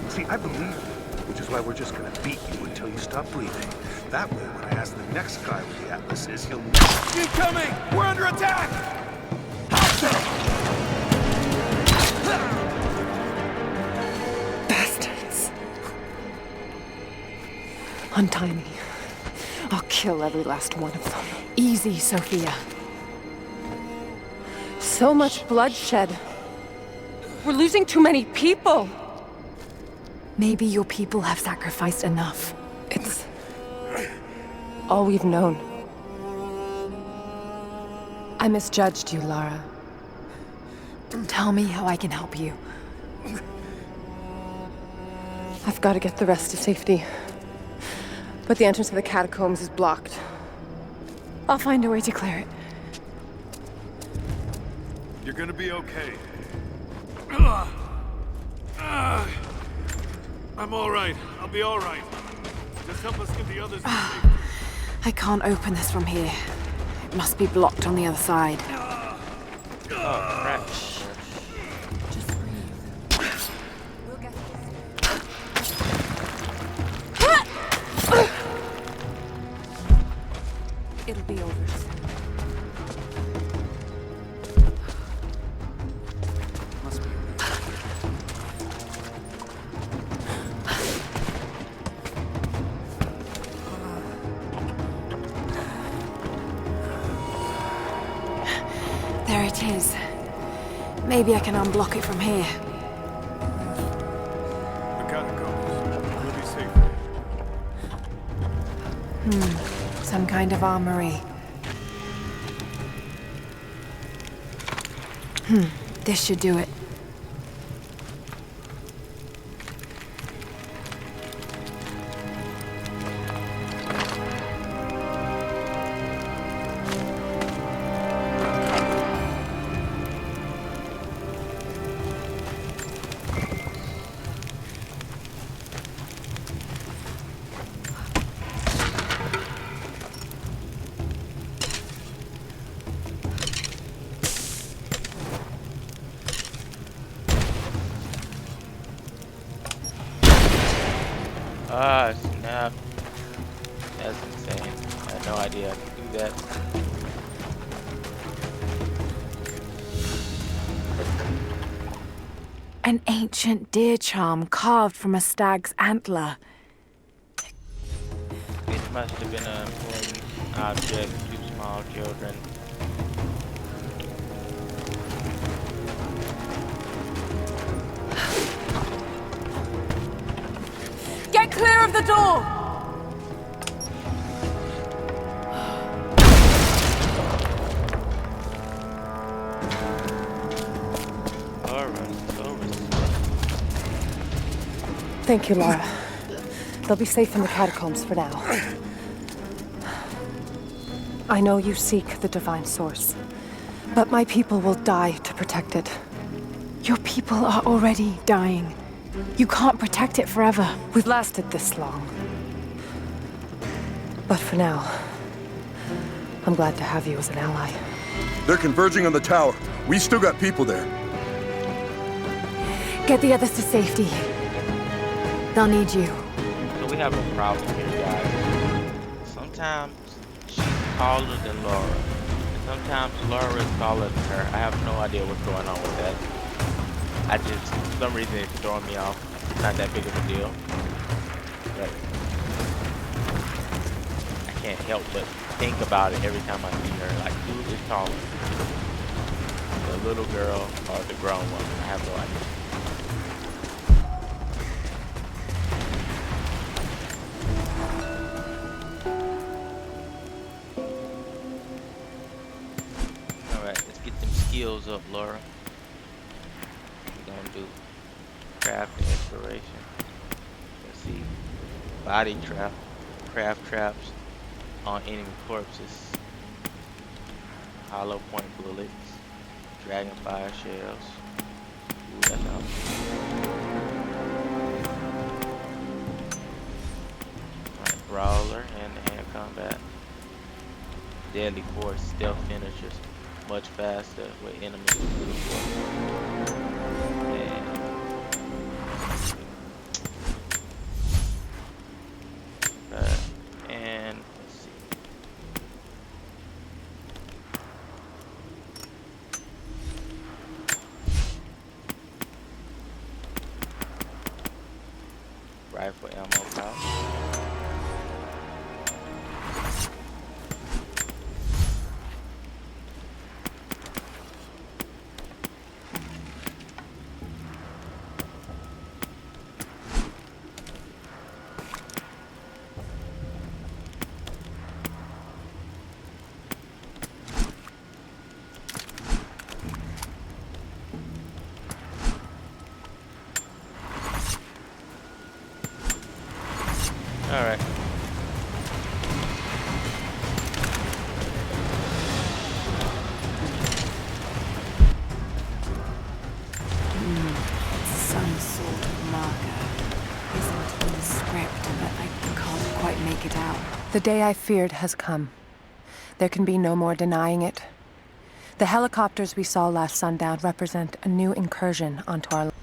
See, I believe you, which is why we're just gonna beat you until you stop breathing. That way, when I ask the next guy where the Atlas is, he'll... Incoming! We're under attack! Bastards. Untie me. I'll kill every last one of them. Easy, Sophia. So much bloodshed. We're losing too many people. Maybe your people have sacrificed enough. It's all we've known. I misjudged you, Lara. Tell me how I can help you. I've got to get the rest to safety. But the entrance to the catacombs is blocked. I'll find a way to clear it. You're gonna be okay. I'm all right. I'll be all right. Just help us get the others to safety. I can't open this from here. It must be blocked on the other side. Oh, crap. Just breathe. We'll get this. It'll be over soon. Must be. There it is. Maybe I can unblock it from here. The catacombs. We'll be safe. Some kind of armory. This should do it. Ah, snap. That's insane. I had no idea I could do that. An ancient deer charm carved from a stag's antler. It must have been an important object to small children. Get clear of the door! Thank you, Lara. They'll be safe in the catacombs for now. I know you seek the divine source, but my people will die to protect it. Your people are already dying. You can't protect it forever. We've lasted this long. But for now, I'm glad to have you as an ally. They're converging on the tower. We still got people there. Get the others to safety. They'll need you. So we have a problem here, guys. Sometimes she's taller than Laura, and sometimes Laura is taller than her. I have no idea what's going on with that. I just, for some reason, it's throwing me off. It's not that big of a deal. But I can't help but think about it every time I see her. Like, who is taller? The little girl or the grown one? I have no idea. Alright, let's get them skills up, Laura. We're gonna do craft and exploration. Let's see. Body trap, craft traps on enemy corpses. Hollow point bullets. Dragonfire shells. Ooh, that's awesome. Alright, brawler, hand-to-hand combat. Deadly force, stealth finishers. much faster with enemies. And let's see. Rifle ammo pouch. All right. Some sort of marker. Isn't in the script, but I can't quite make it out. The day I feared has come. There can be no more denying it. The helicopters we saw last sundown represent a new incursion onto our...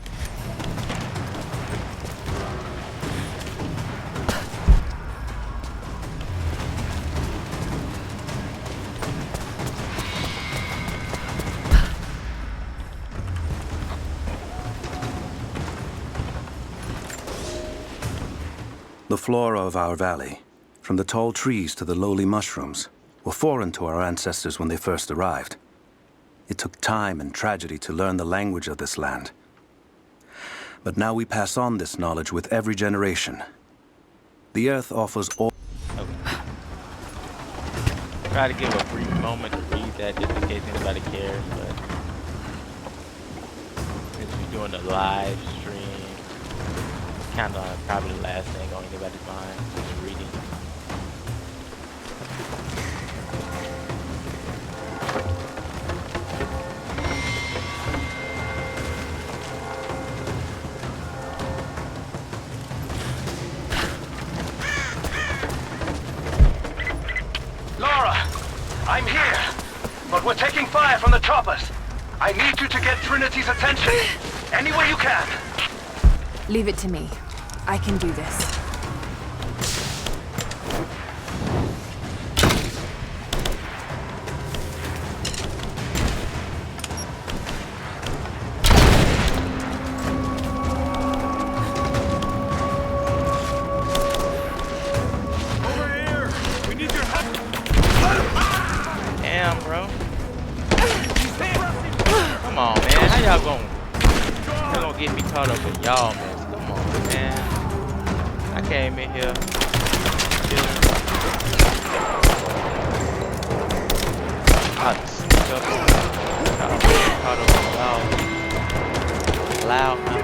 The flora of our valley, from the tall trees to the lowly mushrooms, were foreign to our ancestors when they first arrived. It took time and tragedy to learn the language of this land. But now we pass on this knowledge with every generation. The Earth offers all... Okay. Try to give a brief moment to read that just in case anybody cares, but since we're doing a live stream, kind of probably the last thing on anybody's mind is reading. Lara, I'm here, but we're taking fire from the choppers. I need you to get Trinity's attention, any way you can. Leave it to me. I can do this. Damn, bro. Come on, man. How y'all going? Y'all gonna get me caught up with y'all, man. Come on, man. I came in here chilling. I sneak up. Y'all caught up with y'all. Loud mouth.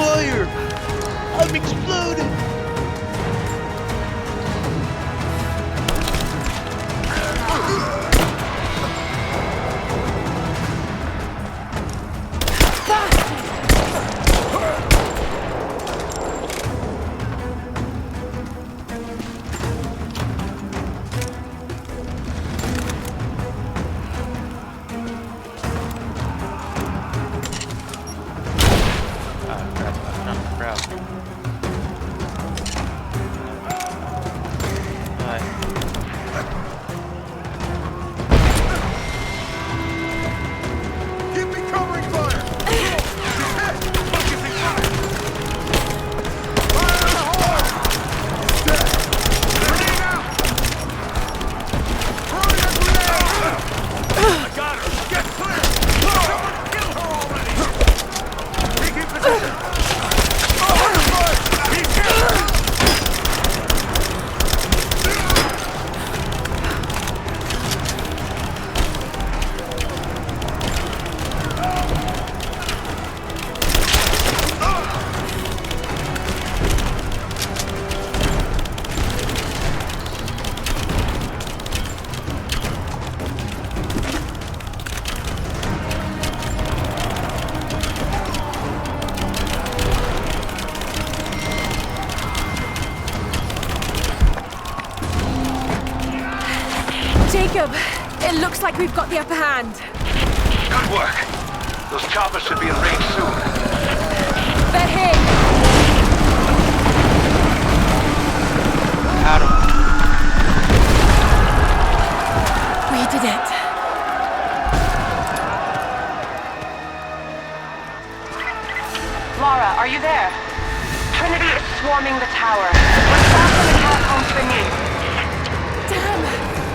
fire! I'm exploding! Jacob, it looks like we've got the upper hand. Good work. Those choppers should be in range soon. They're here. Adam. We did it. Lara, are you there? Trinity is swarming the tower. We're far from the catacombs beneath. Damn!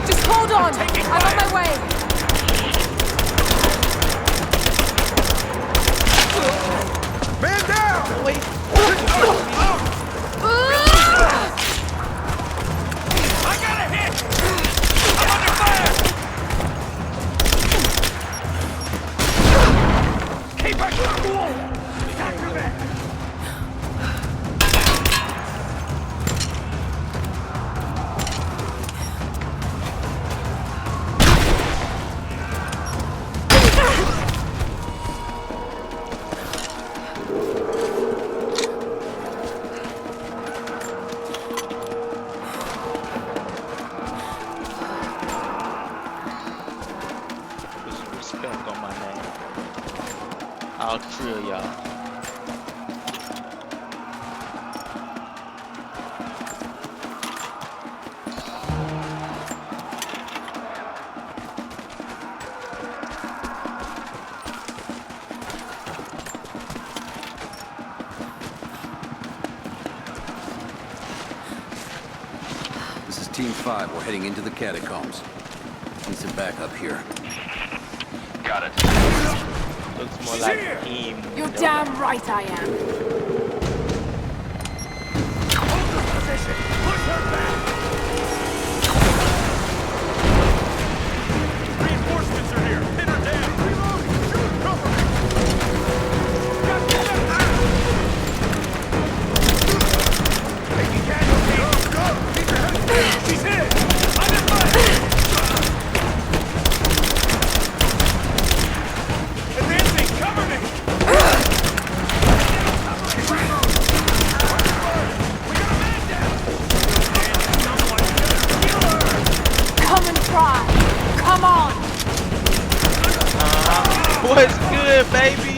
Just hold on! I'm on my way! Man down! Wait. I got a hit! I'm under fire! Keep back to the wall! After that! Respect on my name. I'll drill y'all. This is Team 5. We're heading into the catacombs. Need some backup here. Got it. Looks more like a team. You're damn right I am. Hold the position! Push her back! Reinforcements are here! Pin her down! Reloading! Shoot! Cover me! Taking casualties! Go! Keep your head down! She's hit! Under fire! Advancing! Cover me! Come and try! Come on! What's good, baby?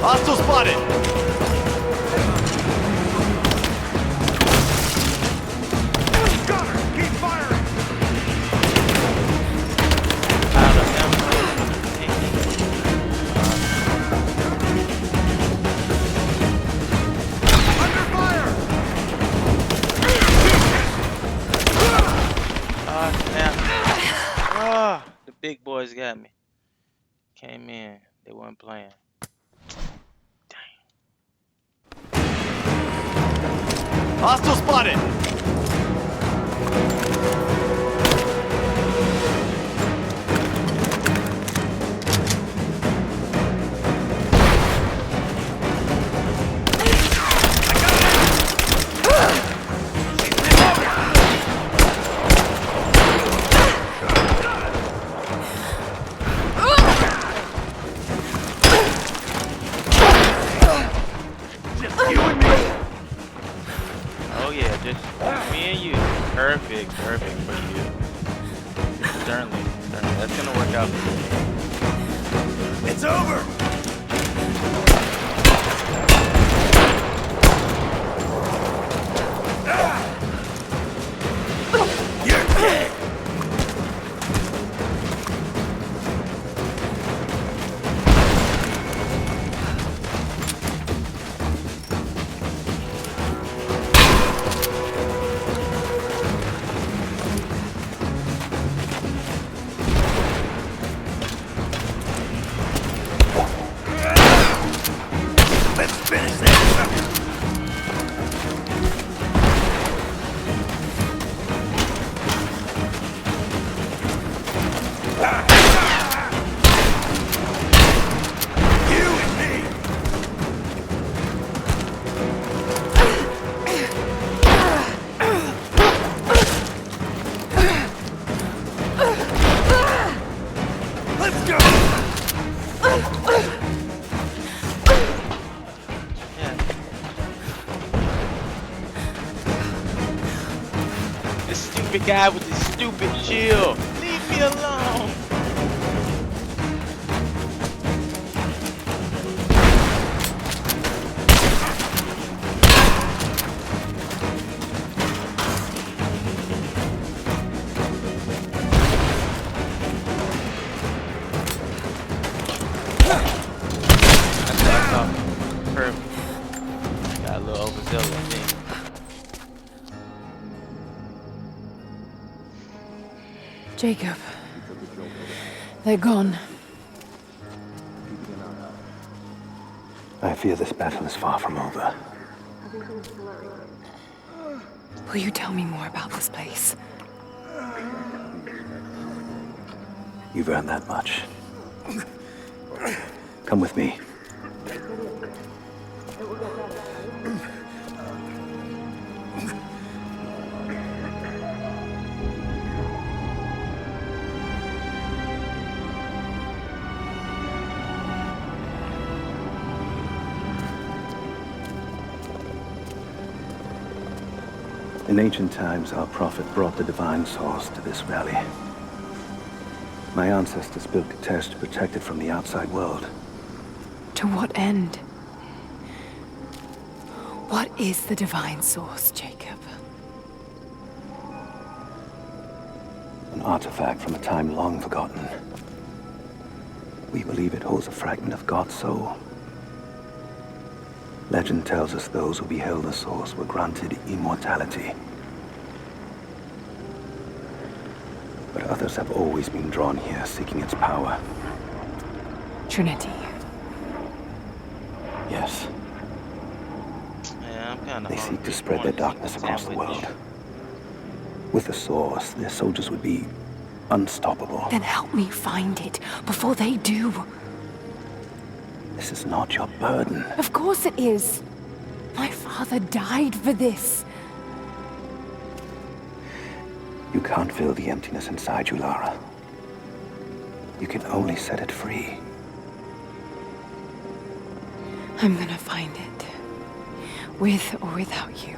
Hostile spotted! Got her! Keep firing! Under fire! came in. They weren't playing. Hostile spotted! Oh yeah, just me and you. Perfect for you. Certainly. That's gonna work out for you. It's over! You're dead! Let's finish this! You and me! Let's go! This stupid guy with this stupid shield. Leave me alone. That's all. Perfect. Got a little overzealous, I think. Jacob. They're gone. I fear this battle is far from over. Will you tell me more about this place? You've earned that much. Come with me. In ancient times, our prophet brought the divine source to this valley. My ancestors built Kitesh to protect it from the outside world. To what end? What is the divine source, Jacob? An artifact from a time long forgotten. We believe it holds a fragment of God's soul. Legend tells us those who beheld the source were granted immortality. But others have always been drawn here, seeking its power. Trinity. Yes. Yeah, I'm kind of. They seek to spread their darkness across the world. With the source, their soldiers would be unstoppable. Then help me find it before they do. This is not your burden. Of course it is. My father died for this. You can't fill the emptiness inside you, Lara. You can only set it free. I'm gonna find it. With or without you.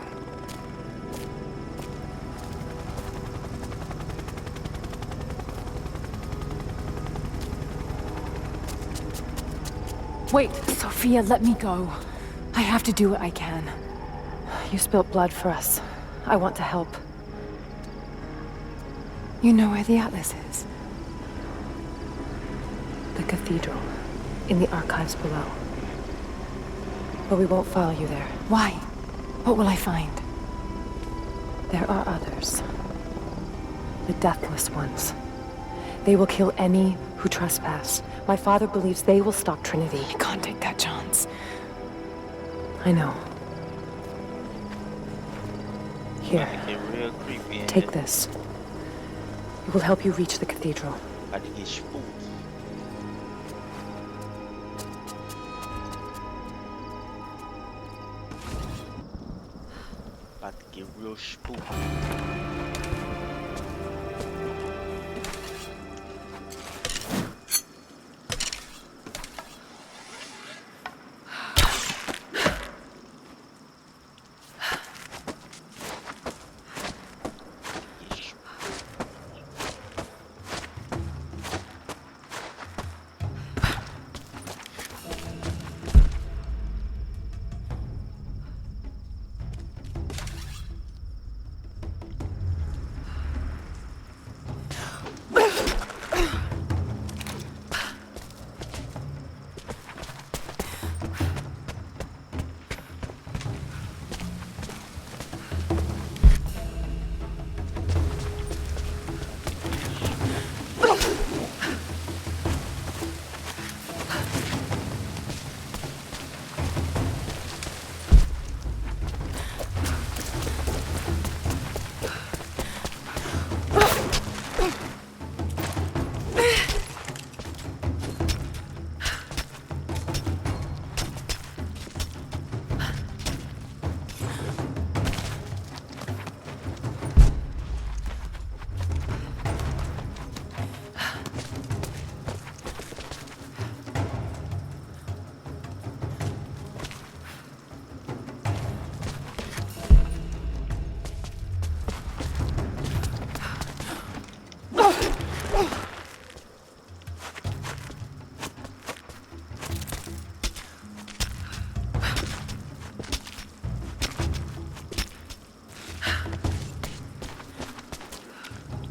Wait, Sophia, let me go. I have to do what I can. You spilt blood for us. I want to help. You know where the Atlas is? The cathedral, in the archives below. But we won't follow you there. Why? What will I find? There are others. The Deathless Ones. They will kill any who trespass, My father believes they will stop Trinity. I can't take that chance. I know. Here, Get real creepy in take it. this. It will help you reach the cathedral. About to get spooky. About to get real spooky.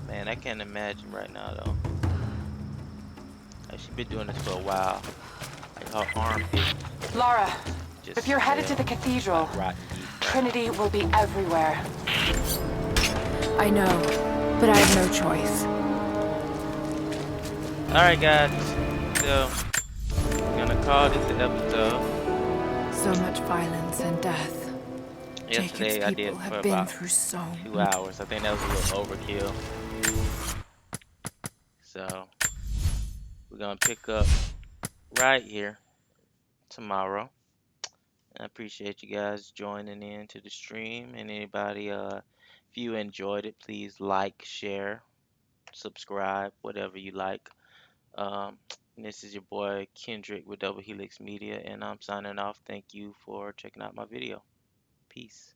Man, I can't imagine right now though. Like, she's been doing this for a while. Like her armpit Lara, just if you're headed to the cathedral, like rotten meat. Trinity will be everywhere. I know, but I have no choice. Alright guys, so we're gonna call this the episode. So much violence and death. Yesterday I did people for have been about through so 2 hours. I think that was a little overkill. So we're gonna pick up right here tomorrow. I appreciate you guys joining in to the stream. And anybody, if you enjoyed it, please like, share, subscribe, whatever you like. And this is your boy Kendrick with Double Helix Media, and I'm signing off. Thank you for checking out my video. Peace.